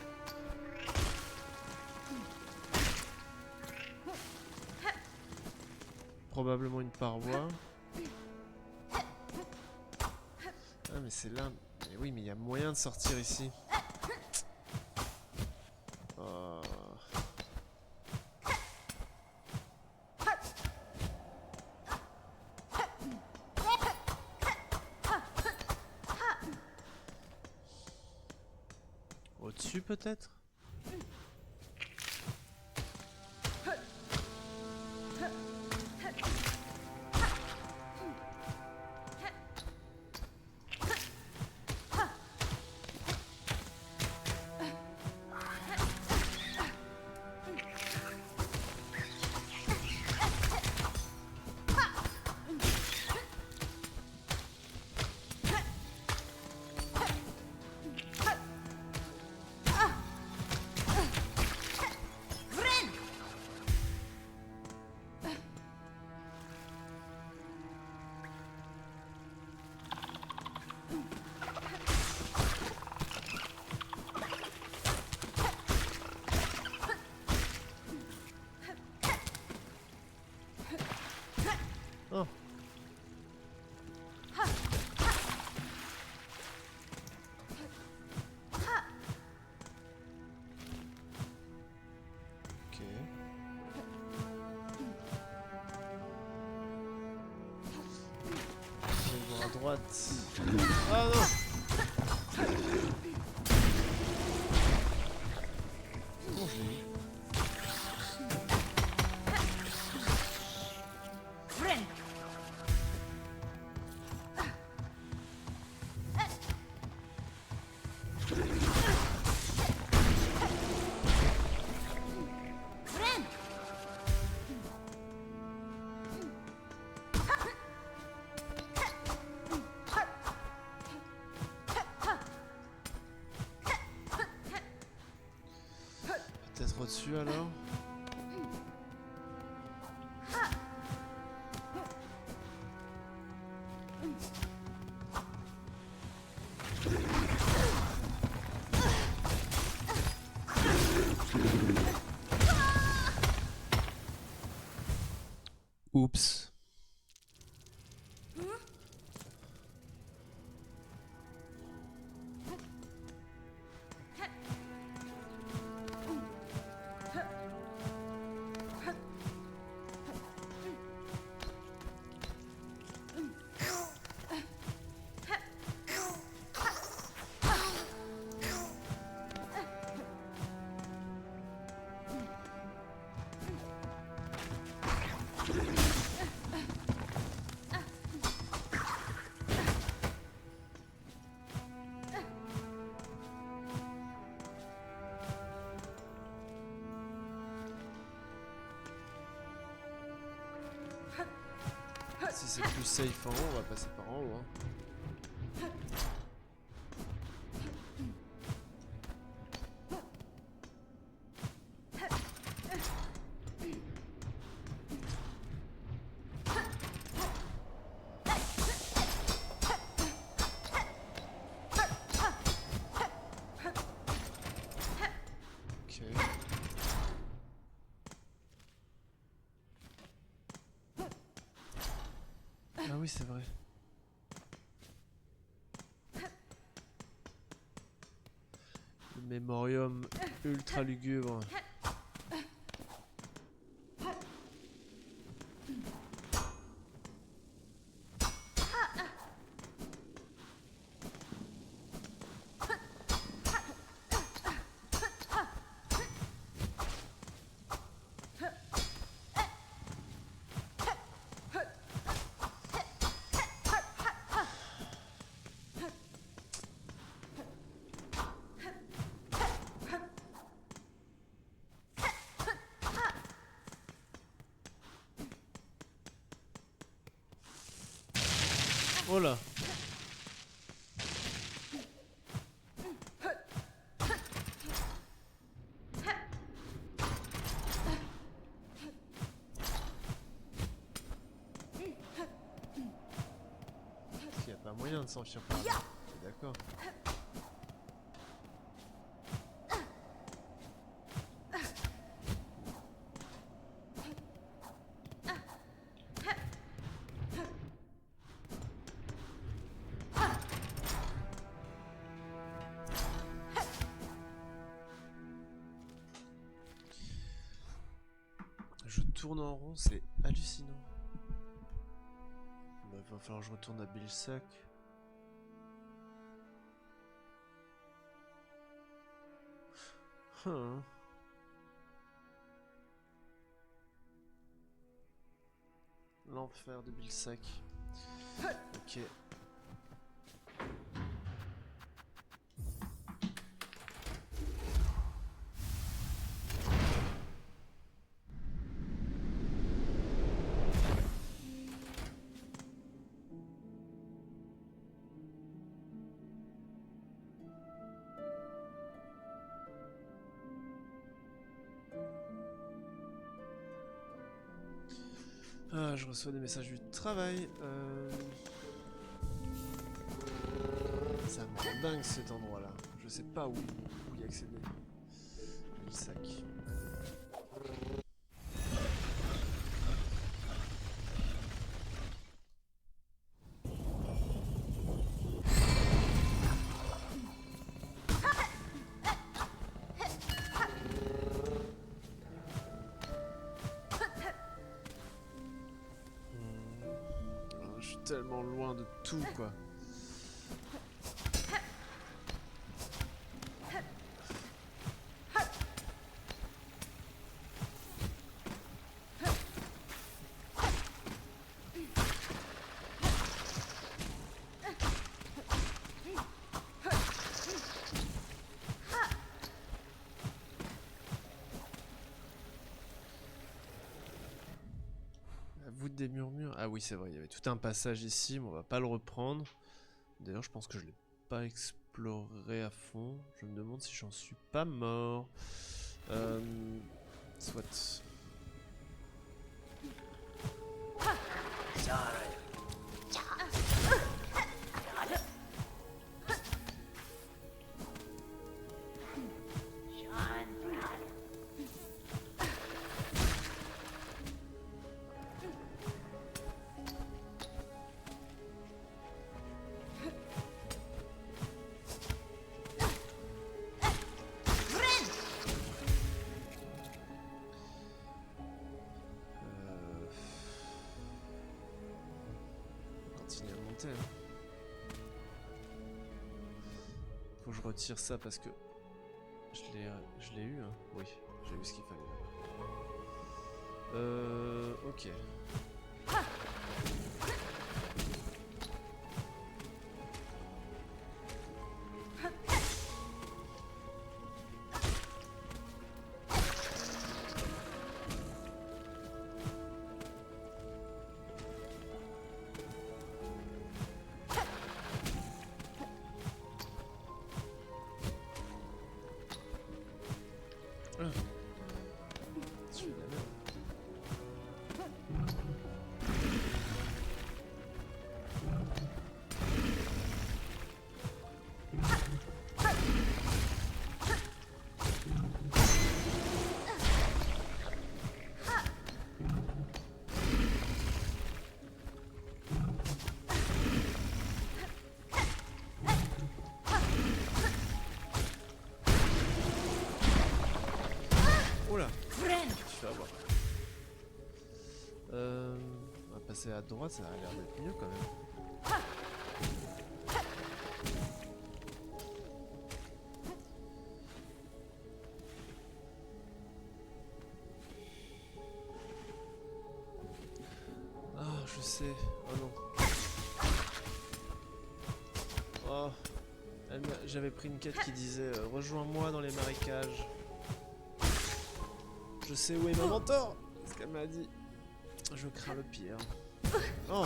Probablement une paroi. Ah mais c'est là. Mais oui, mais il y a moyen de sortir ici. Oh. Au-dessus peut-être? Oh. Ok. Je vais voir à droite. Ah non! Comment je l'ai eu? Peut-être au-dessus alors? Oups. Si c'est plus safe en haut, on va passer par en haut. Hein. Ah oui, c'est vrai. Le mémorium ultra lugubre. Oh là. Il n'y a pas moyen de s'enfuir par là. D'accord. Je tourne en rond, c'est hallucinant. Bah, va falloir que je retourne à Bilsack. L'enfer de Bilsack. Ok. Ah, je reçois des messages du travail. Ça me rend dingue cet endroit-là. Je sais pas où y accéder. Bilsack. Je suis tellement loin de tout, quoi. Voûte des murmures. Ah oui, c'est vrai, il y avait tout un passage ici, mais on va pas le reprendre. D'ailleurs, je pense que je l'ai pas exploré à fond. Je me demande si j'en suis pas mort. Soit. Faut que je retire ça parce que je l'ai eu, hein. Oui, j'ai eu ce qu'il fallait. Ok. Oula, tu fais avoir. On va passer à droite, ça a l'air d'être mieux quand même. Ah, je sais. Oh non. Oh. J'avais pris une quête qui disait rejoins-moi dans les marécages. Je sais où est ma mentor. C'est ce qu'elle m'a dit. Je crains le pire. Oh.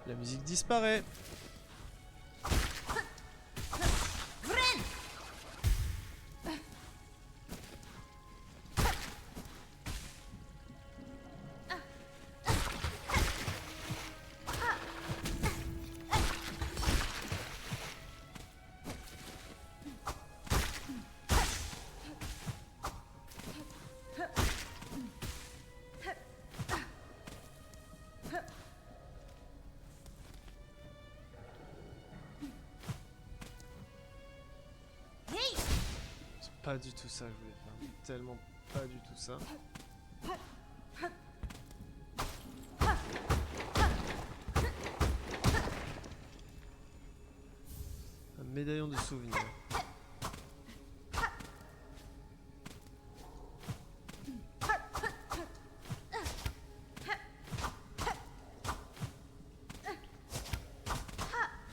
La musique disparaît. Pas du tout ça que je voulais faire. Tellement pas du tout ça. Un médaillon de souvenir.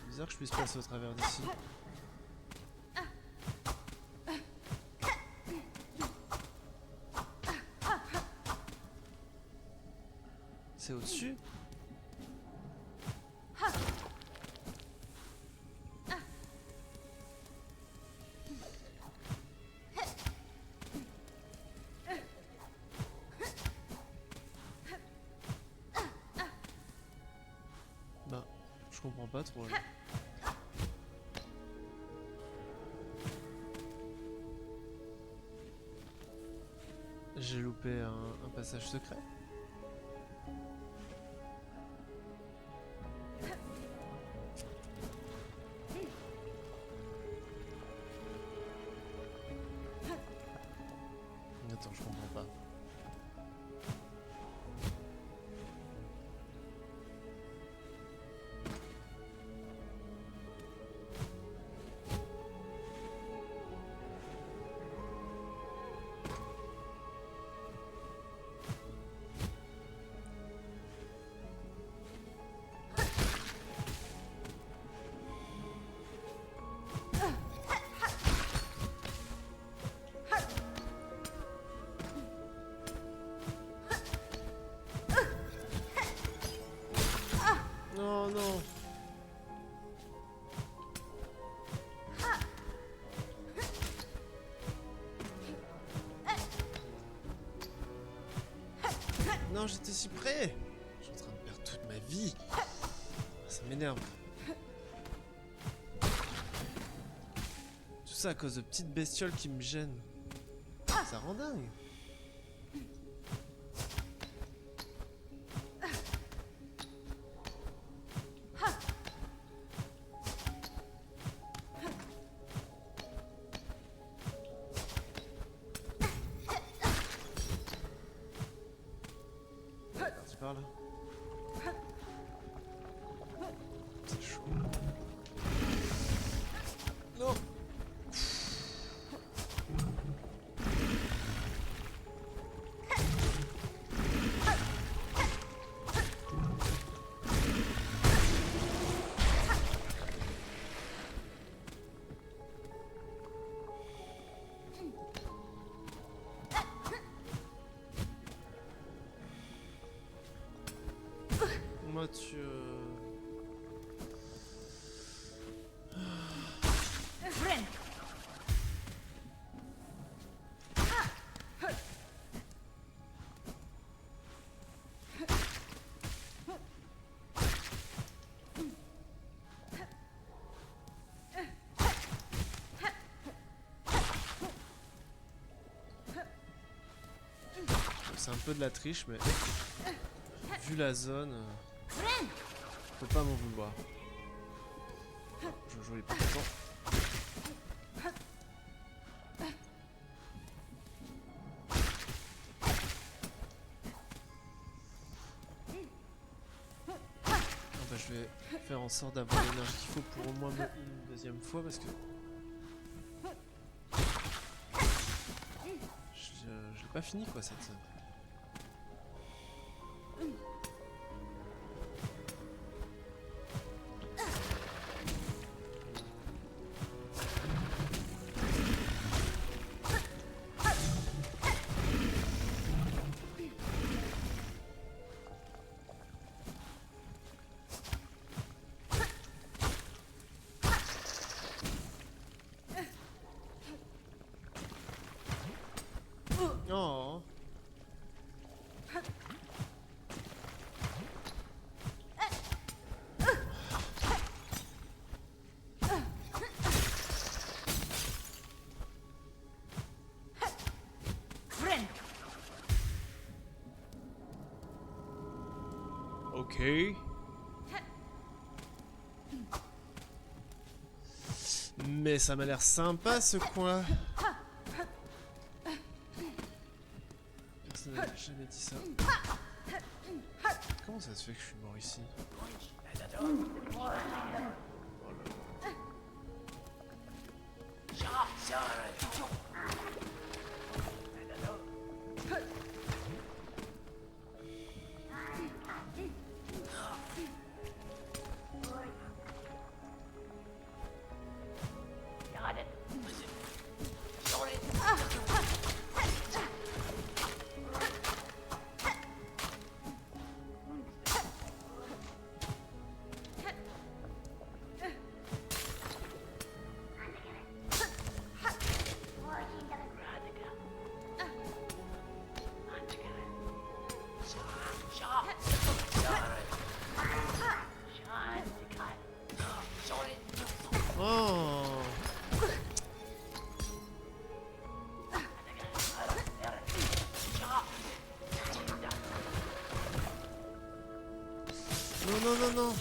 Bizarre que je puisse passer au travers d'ici. C'est au-dessus? Bah, je comprends pas trop. Là. J'ai loupé un passage secret? Attends, je comprends pas. Non, non. Non, j'étais si près. Je suis en train de perdre toute ma vie. Ça m'énerve. Tout ça à cause de petites bestioles qui me gênent. Ça rend dingue. Par là. C'est chaud. Non. Moi tu... C'est un peu de la triche, mais vu la zone, faut pas m'en vouloir. Je jouais pas longtemps. Bah, je vais faire en sorte d'avoir l'énergie qu'il faut pour au moins une deuxième fois parce que je l'ai pas fini quoi cette zone. Ok. Mais ça m'a l'air sympa ce coin. Personne n'a jamais dit ça. Comment ça se fait que je suis mort ici? Non.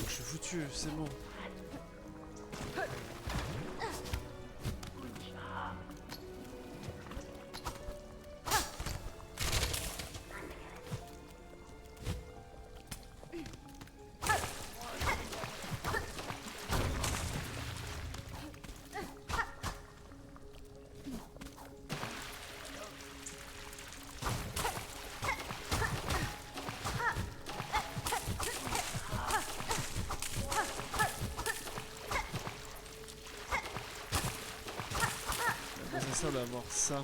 Je suis foutu, c'est bon. C'est ça d'avoir ça.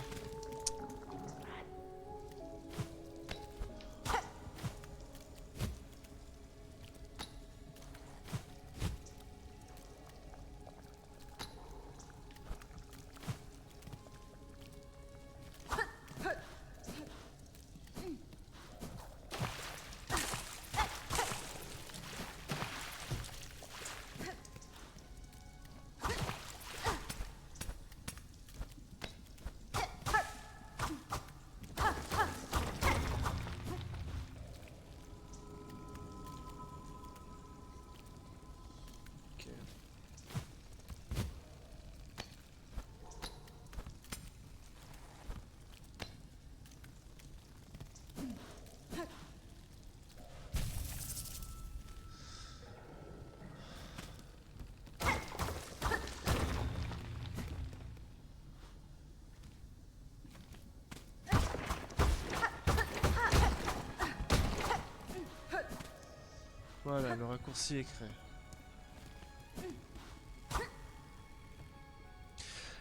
Voilà, le raccourci est créé.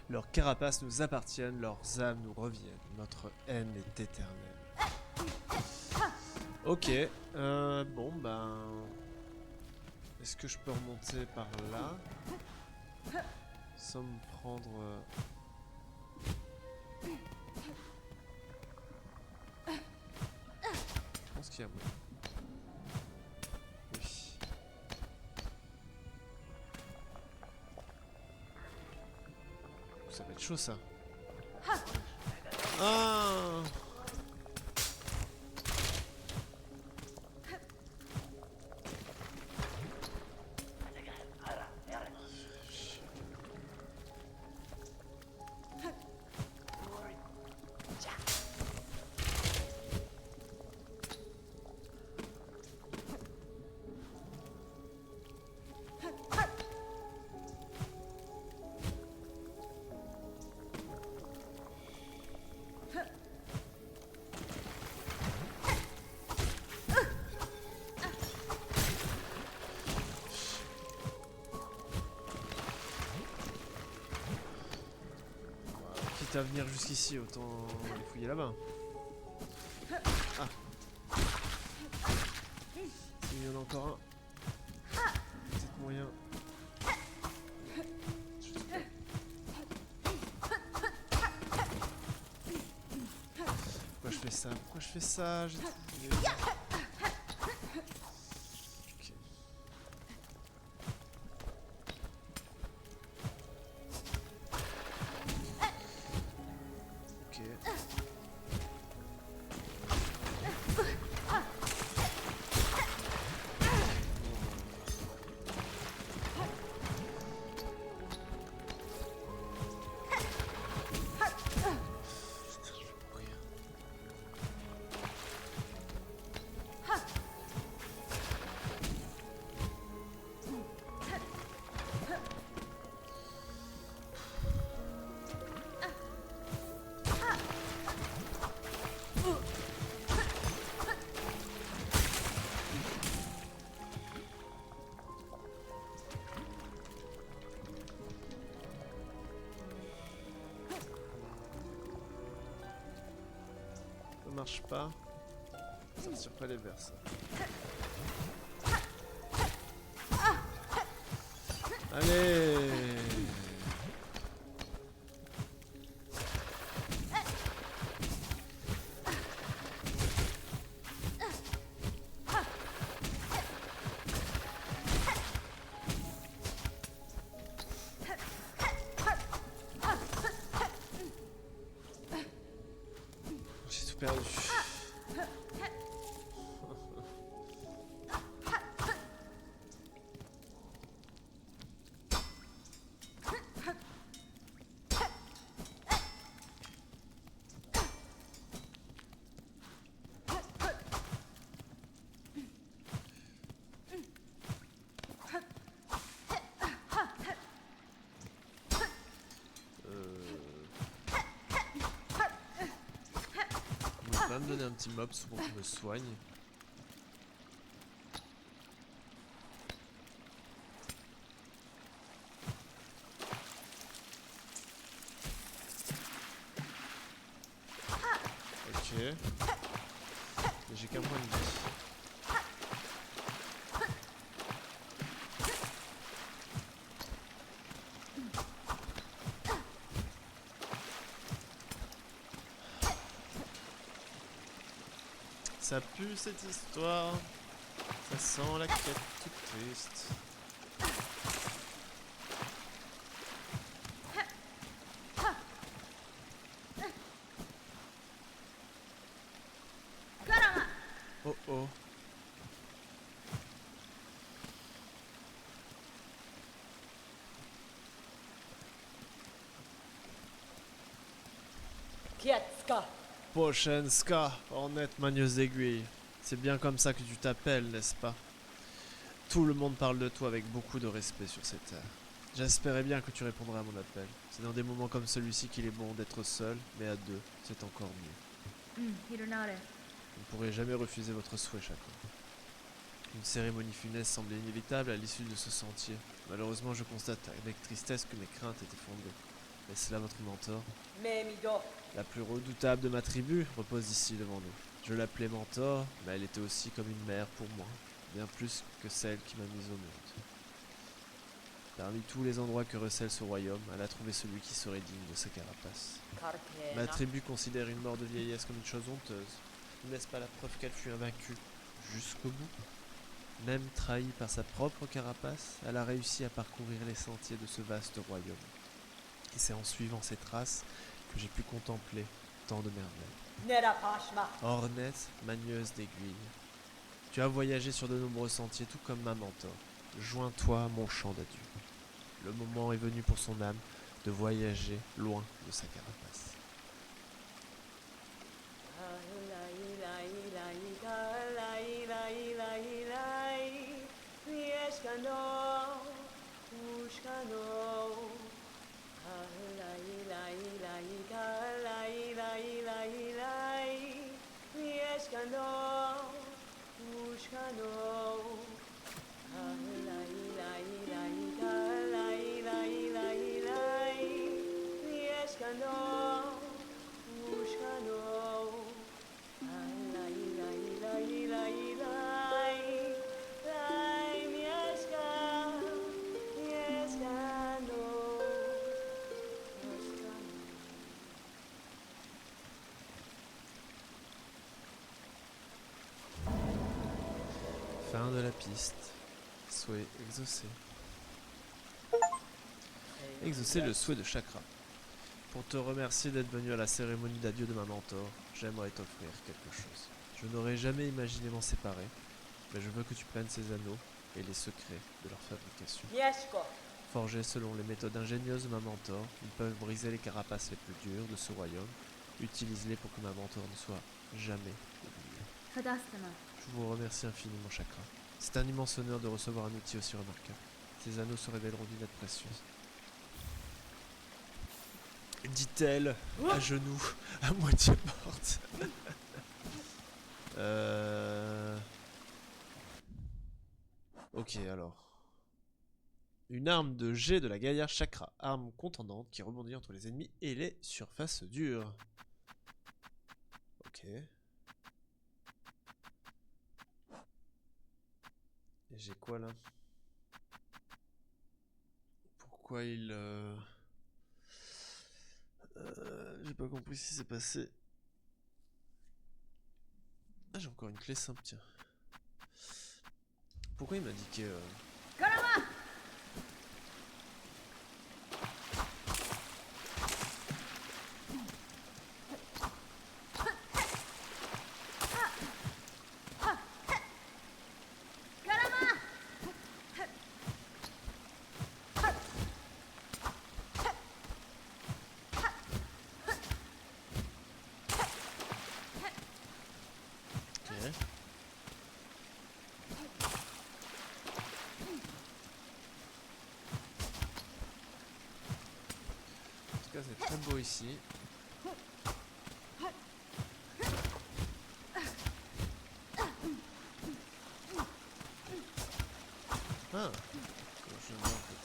Leurs carapaces nous appartiennent, leurs âmes nous reviennent. Notre haine est éternelle. Ok, bon ben... Est-ce que je peux remonter par là? Sans me prendre... Je pense qu'il y a moyen. Ça va être chaud ça. Ah! À venir jusqu'ici, autant les fouiller là-bas. Ah. Il y en a encore un. Peut-être moyen. Pourquoi je fais ça? Pourquoi je fais ça? J'ai tout fouillé. Ok. marche pas. Ça ne tire pas les vers, ça. Allez! J'ai tout perdu. Va me donner un petit mob pour que je me soigne. Ok. Mais j'ai qu'un point de vie. Ça pue cette histoire. Ça sent la quête toute triste. Oh oh. Kiatska. Prochaine Ska, Ornette Magneuse d'Aiguille. C'est bien comme ça que tu t'appelles, n'est-ce pas? Tout le monde parle de toi avec beaucoup de respect sur cette terre. J'espérais bien que tu répondrais à mon appel. C'est dans des moments comme celui-ci qu'il est bon d'être seul, mais à deux, c'est encore mieux. Vous ne pourrez jamais refuser votre souhait, chacun. Une cérémonie funeste semblait inévitable à l'issue de ce sentier. Malheureusement, je constate avec tristesse que mes craintes étaient fondées. Est-ce là votre mentor? La plus redoutable de ma tribu repose ici devant nous. Je l'appelais mentor, mais elle était aussi comme une mère pour moi, bien plus que celle qui m'a mise au monde. Parmi tous les endroits que recèle ce royaume, elle a trouvé celui qui serait digne de sa carapace. Ma tribu considère une mort de vieillesse comme une chose honteuse. N'est-ce pas la preuve qu'elle fut invaincue jusqu'au bout? Même trahie par sa propre carapace, elle a réussi à parcourir les sentiers de ce vaste royaume. Et c'est en suivant ses traces que j'ai pu contempler tant de merveilles. Ornette, magneuse d'aiguilles. Tu as voyagé sur de nombreux sentiers, tout comme ma mentor. Joins-toi à mon chant d'adieu. Le moment est venu pour son âme de voyager loin de sa carapace. Fin de la piste. Souhait exaucé. Exaucer le souhait de Chakra. Pour te remercier d'être venu à la cérémonie d'adieu de ma mentor, j'aimerais t'offrir quelque chose. Je n'aurais jamais imaginé m'en séparer, mais je veux que tu prennes ces anneaux et les secrets de leur fabrication. Forgés selon les méthodes ingénieuses de ma mentor, ils peuvent briser les carapaces les plus dures de ce royaume. Utilise-les pour que ma mentor ne soit jamais oubliée. Je vous remercie infiniment, Chakra. C'est un immense honneur de recevoir un outil aussi remarquable. Ces anneaux se révéleront d'une aide précieuse. Dit-elle, à genoux, à moitié morte. Ok, alors. Une arme de jet de la Gaïa Chakra. Arme contendante qui rebondit entre les ennemis et les surfaces dures. Ok. Et j'ai quoi là? Pourquoi il... j'ai pas compris ce qui s'est passé. Ah, j'ai encore une clé simple, tiens. Pourquoi il m'a indiqué... c'est très beau ici. Ah, je vois en fait.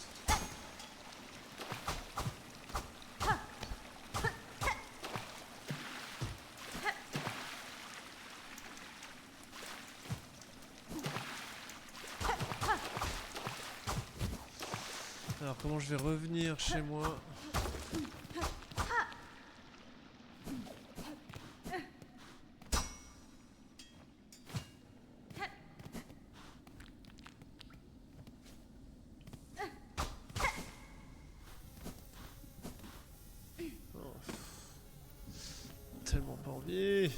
Alors comment je vais revenir chez moi? Tellement pas envie.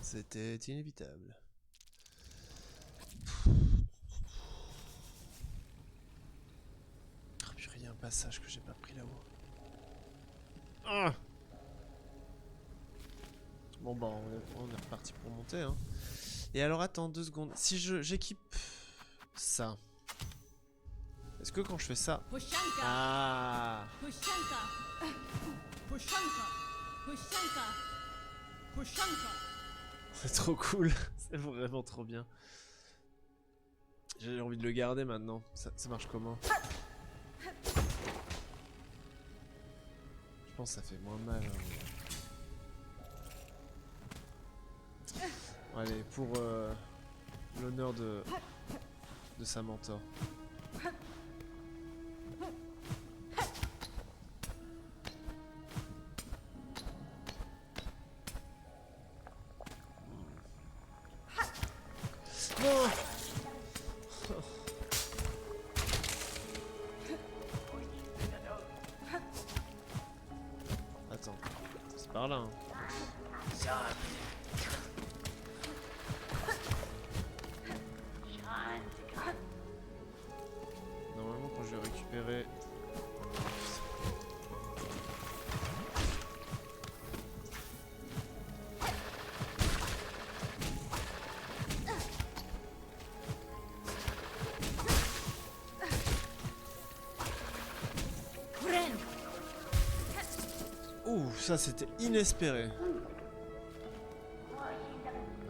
C'était inévitable. Oh purée, il y a un passage que j'ai pas pris là-haut. Ah, bon bah on est reparti pour monter hein. Et alors attends 2 secondes. Si j'équipe ça. Est-ce que quand je fais ça... Ah, c'est trop cool. C'est vraiment trop bien. J'ai envie de le garder maintenant. Ça marche comment? Je pense que ça fait moins mal. Hein. Allez, pour l'honneur de Samantha. Non. Attends, c'est par là. Hein. Normalement, quand je vais récupérer... Ouh, ça c'était inespéré. À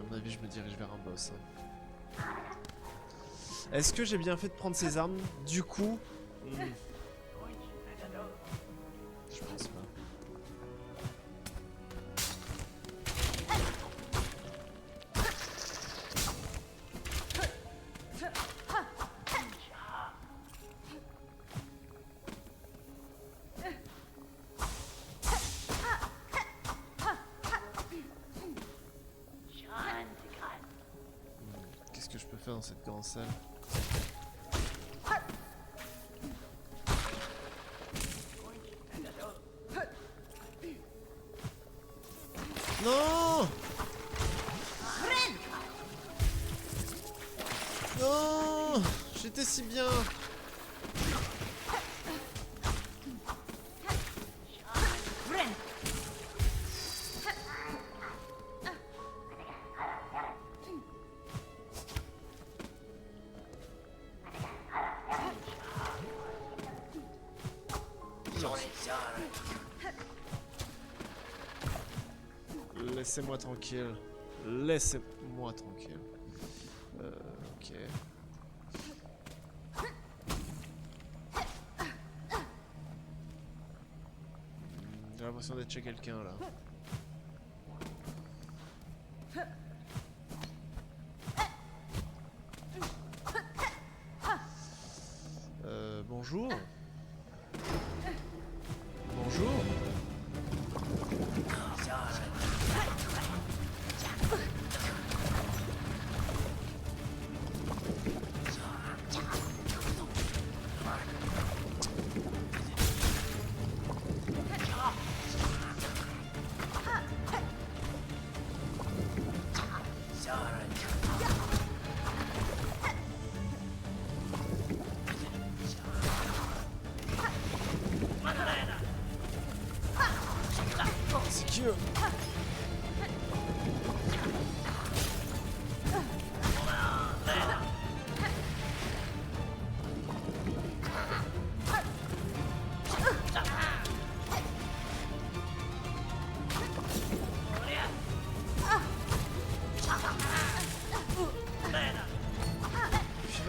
mon avis, je me dirige vers un boss. Hein. Est-ce que j'ai bien fait de prendre ces armes du coup? Je pense pas. Qu'est-ce que je peux faire dans cette grande salle? Non! Non! J'étais si bien! Laissez-moi tranquille. Laissez-moi tranquille. Ok. J'ai l'impression d'être chez quelqu'un là. bonjour. Bonjour.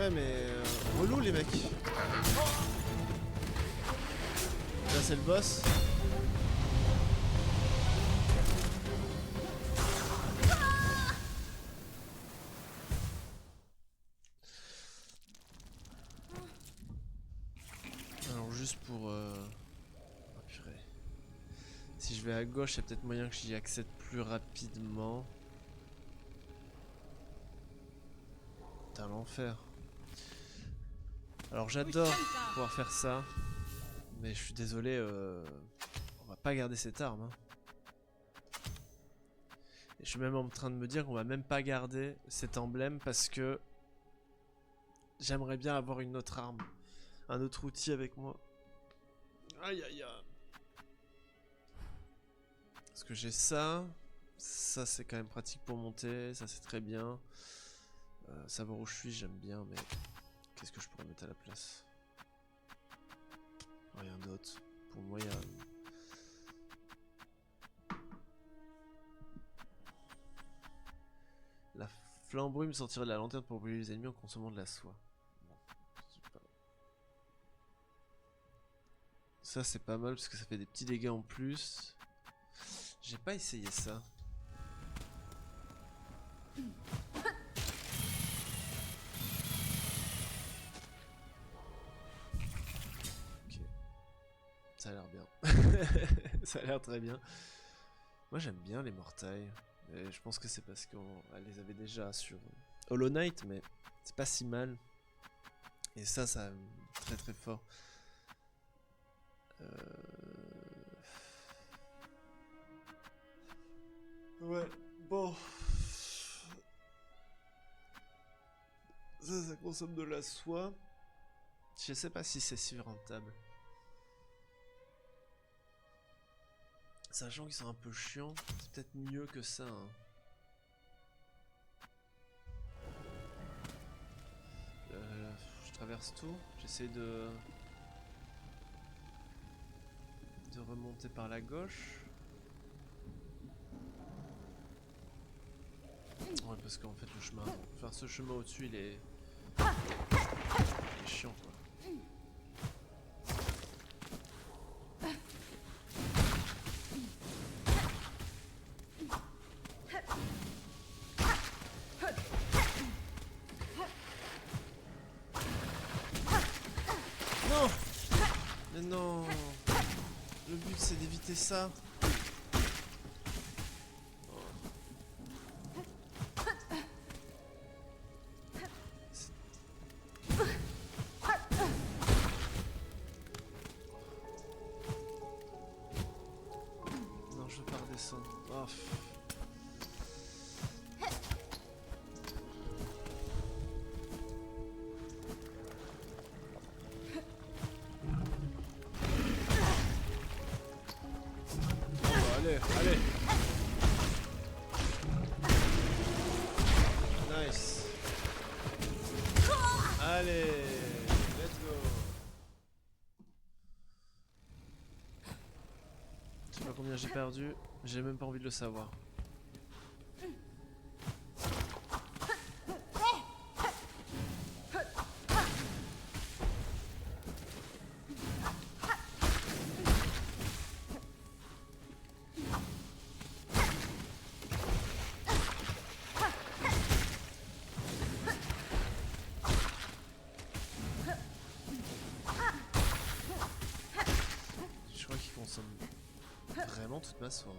Mais relou les mecs. Là c'est le boss. Alors juste pour oh, purée. Si je vais à gauche, il y a peut-être moyen que j'y accède plus rapidement. Putain, l'enfer. Alors j'adore pouvoir faire ça, mais je suis désolé, on va pas garder cette arme. Hein. Et je suis même en train de me dire qu'on va même pas garder cet emblème parce que j'aimerais bien avoir une autre arme, un autre outil avec moi. Aïe aïe aïe. Parce que j'ai ça c'est quand même pratique pour monter, ça c'est très bien. Savoir où je suis, j'aime bien, mais... Qu'est-ce que je pourrais mettre à la place? Rien d'autre. Pour moi, il y a... La flamme-brume sortirait de la lanterne pour brûler les ennemis en consommant de la soie. Bon, ça, c'est pas mal parce que ça fait des petits dégâts en plus. J'ai pas essayé ça. Ça a l'air bien. Ça a l'air très bien. Moi j'aime bien les mortails. Et je pense que c'est parce qu'on les avait déjà sur Hollow Knight, mais c'est pas si mal. Et ça très très fort. Ouais, bon. Ça consomme de la soie. Je sais pas si c'est si rentable. Sachant qu'ils sont un peu chiants, c'est peut-être mieux que ça. Hein. Je traverse tout. J'essaie de remonter par la gauche. Ouais, parce qu'en fait le chemin, enfin ce chemin au-dessus il est chiant quoi. Non! Mais non! Le but c'est d'éviter ça. Allez. Nice. Allez, let's go. Je sais pas combien j'ai perdu, j'ai même pas envie de le savoir. toute ma soin.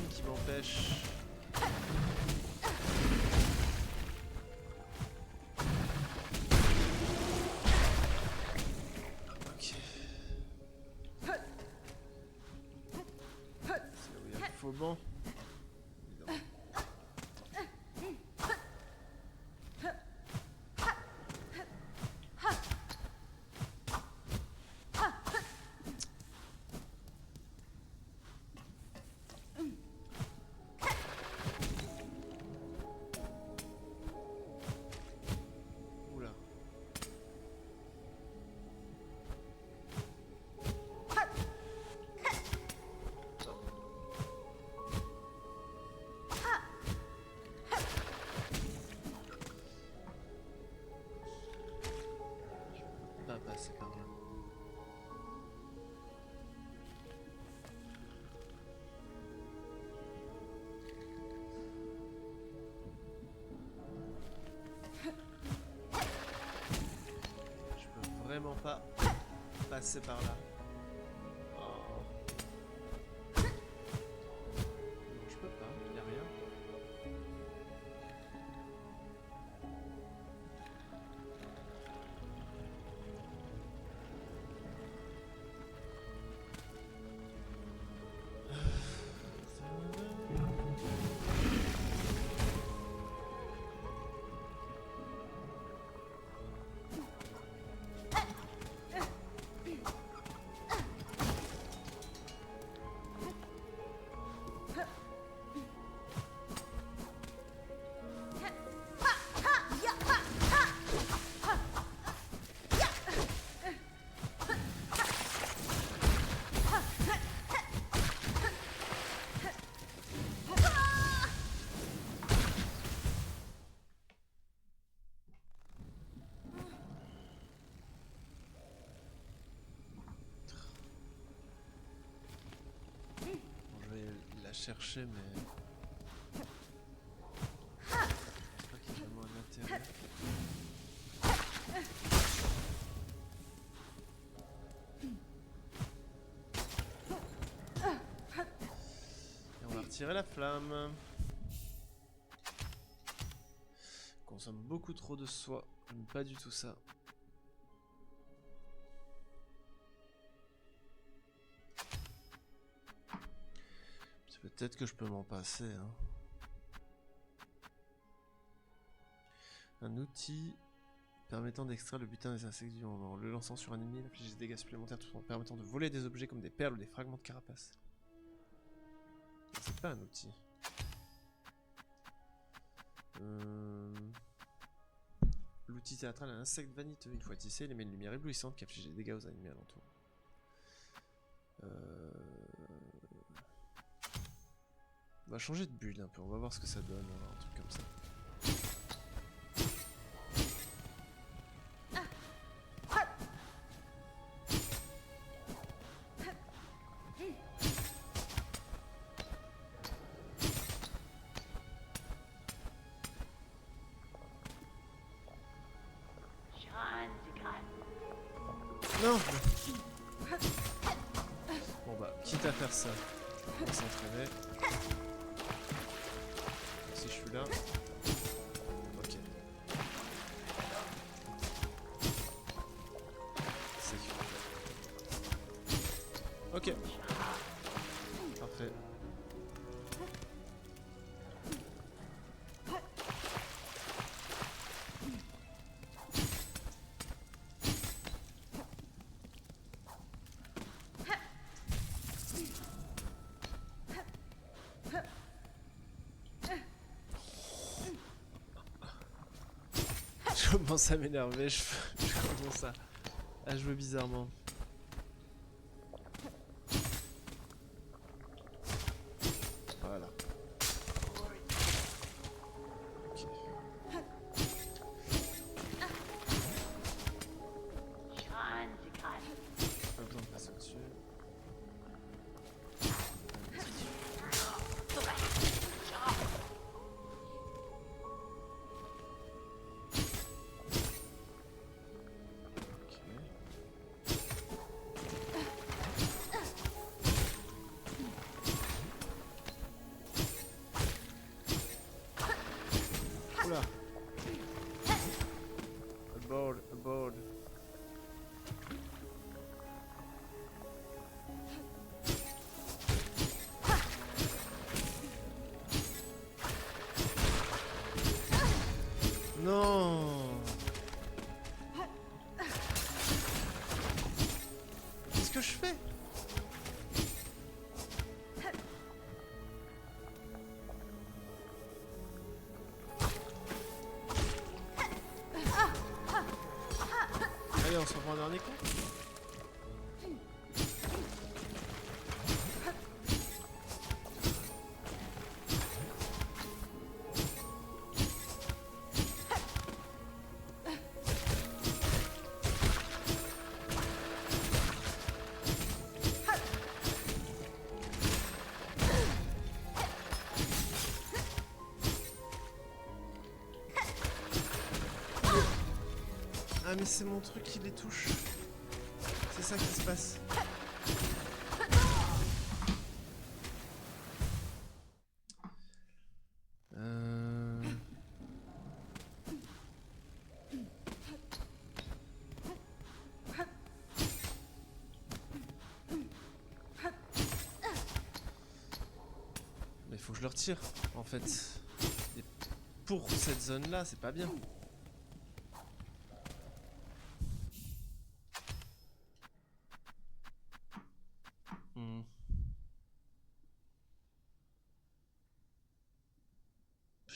Qui m'empêche. Ok. C'est là où il y a le faux banc. C'est pas bien. Je peux vraiment pas passer par là. Oh. Non, je peux pas, y a rien. Chercher, mais je crois qu'il y a vraiment un intérêt. Et on va retirer la flamme. Consomme beaucoup trop de soie, j'aime pas du tout ça. Peut-être que je peux m'en passer. Hein. Un outil permettant d'extraire le butin des insectes du moment. Le lançant sur un ennemi, il inflige des dégâts supplémentaires tout en permettant de voler des objets comme des perles ou des fragments de carapace. C'est pas un outil. L'outil théâtral a un insecte vaniteux. Une fois tissé, il émet une lumière éblouissante qui inflige des dégâts aux ennemis alentours. On va changer de build un peu, on va voir ce que ça donne, un truc comme ça. Non. Bon bah, quitte à faire ça, on va s'entraîner. Si je suis là. Ok. Safe. Ok. Parfait. Je commence à m'énerver, je commence à jouer bizarrement. Voilà. Ok. Pas besoin de passer dessus. Oula. Aboard, aboard. Non. Qu'est-ce que je fais? Allez, on se reprend un dernier coup. Ah mais c'est mon truc qui les touche. C'est ça qui se passe. Mais faut que je le retire en fait. Et pour cette zone là, c'est pas bien.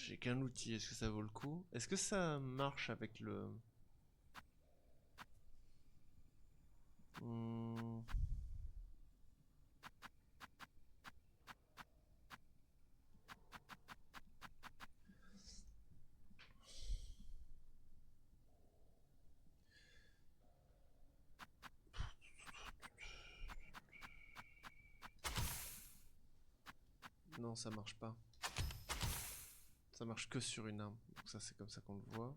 J'ai qu'un outil, est-ce que ça vaut le coup? Est-ce que ça marche avec le... Non, ça marche pas. Ça marche que sur une arme. Donc ça, c'est comme ça qu'on le voit.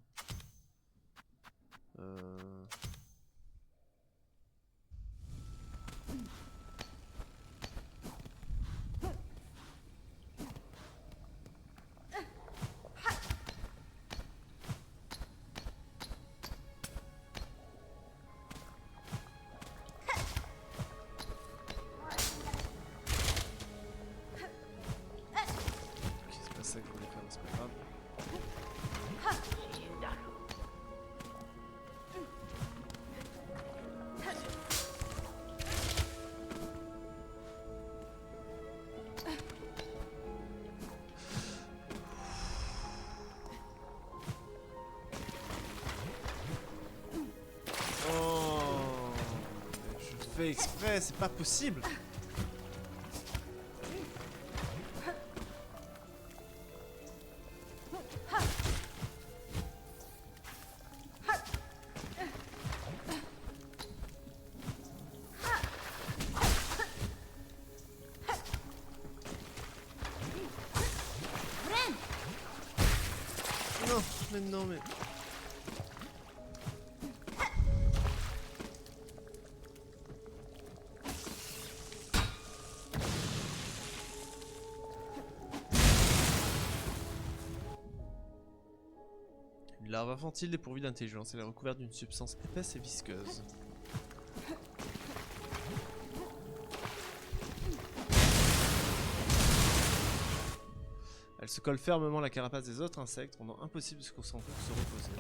C'est que je voulais faire, mais c'est pas grave. Oh, je le fais exprès, c'est pas possible. Non, mais... Une larve infantile dépourvue d'intelligence. Elle est recouverte d'une substance épaisse et visqueuse. Elle se colle fermement à la carapace des autres insectes, rendant impossible de se concentrer ou de se reposer.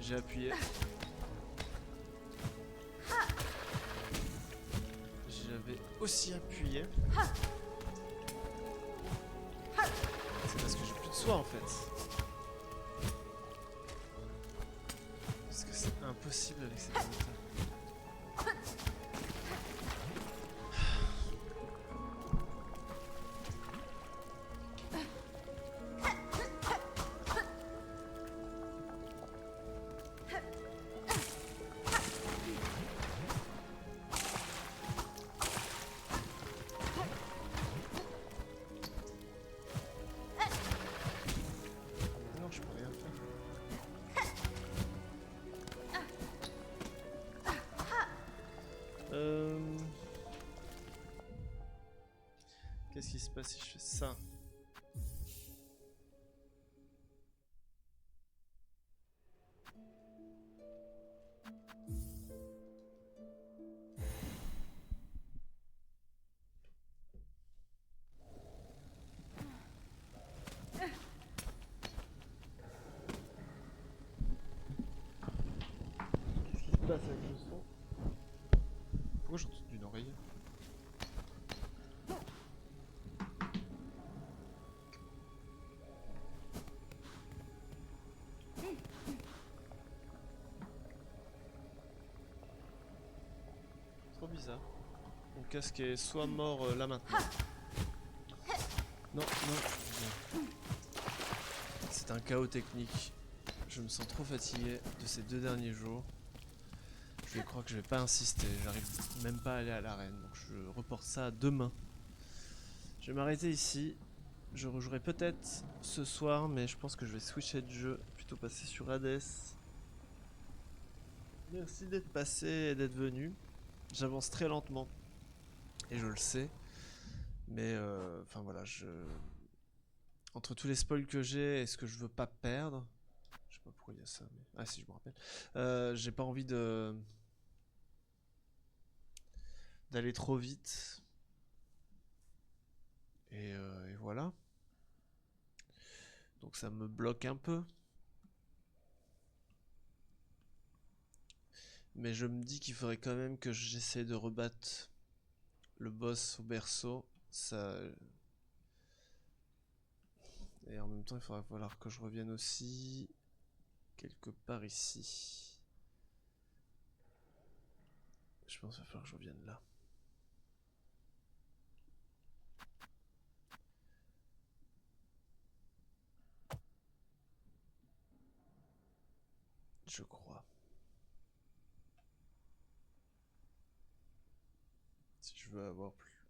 J'ai appuyé. J'avais aussi appuyé. C'est parce que j'ai plus de soin en fait. Parce que c'est impossible avec cette méthode. Qu'est-ce qui se passe si je fais ça? Qu'est-ce qui se passe avec le son? Pourquoi j'entends d'une oreille? Trop bizarre. Mon casque est soit mort là maintenant. Non, non. C'est un chaos technique. Je me sens trop fatigué de ces 2 derniers jours. Je crois que je vais pas insister. J'arrive même pas à aller à l'arène. Donc je reporte ça à demain. Je vais m'arrêter ici. Je rejouerai peut-être ce soir, mais je pense que je vais switcher de jeu. Plutôt passer sur Hades. Merci d'être passé et d'être venu. J'avance très lentement. Et je le sais. Mais enfin voilà, entre tous les spoils que j'ai et ce que je veux pas perdre. Je sais pas pourquoi il y a ça, mais. Ah si, je me rappelle. J'ai pas envie d'aller trop vite. Et voilà. Donc ça me bloque un peu. Mais je me dis qu'il faudrait quand même que j'essaie de rebattre le boss au berceau. Ça. Et en même temps, il faudra falloir que je revienne aussi quelque part ici. Je pense qu'il va falloir que je revienne là. Je crois.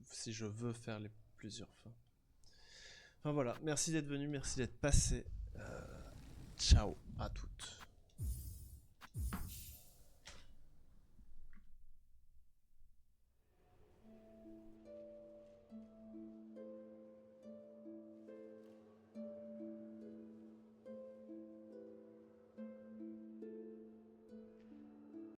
Si je veux faire plusieurs fins. Enfin voilà, merci d'être venu, merci d'être passé. Ciao à toutes.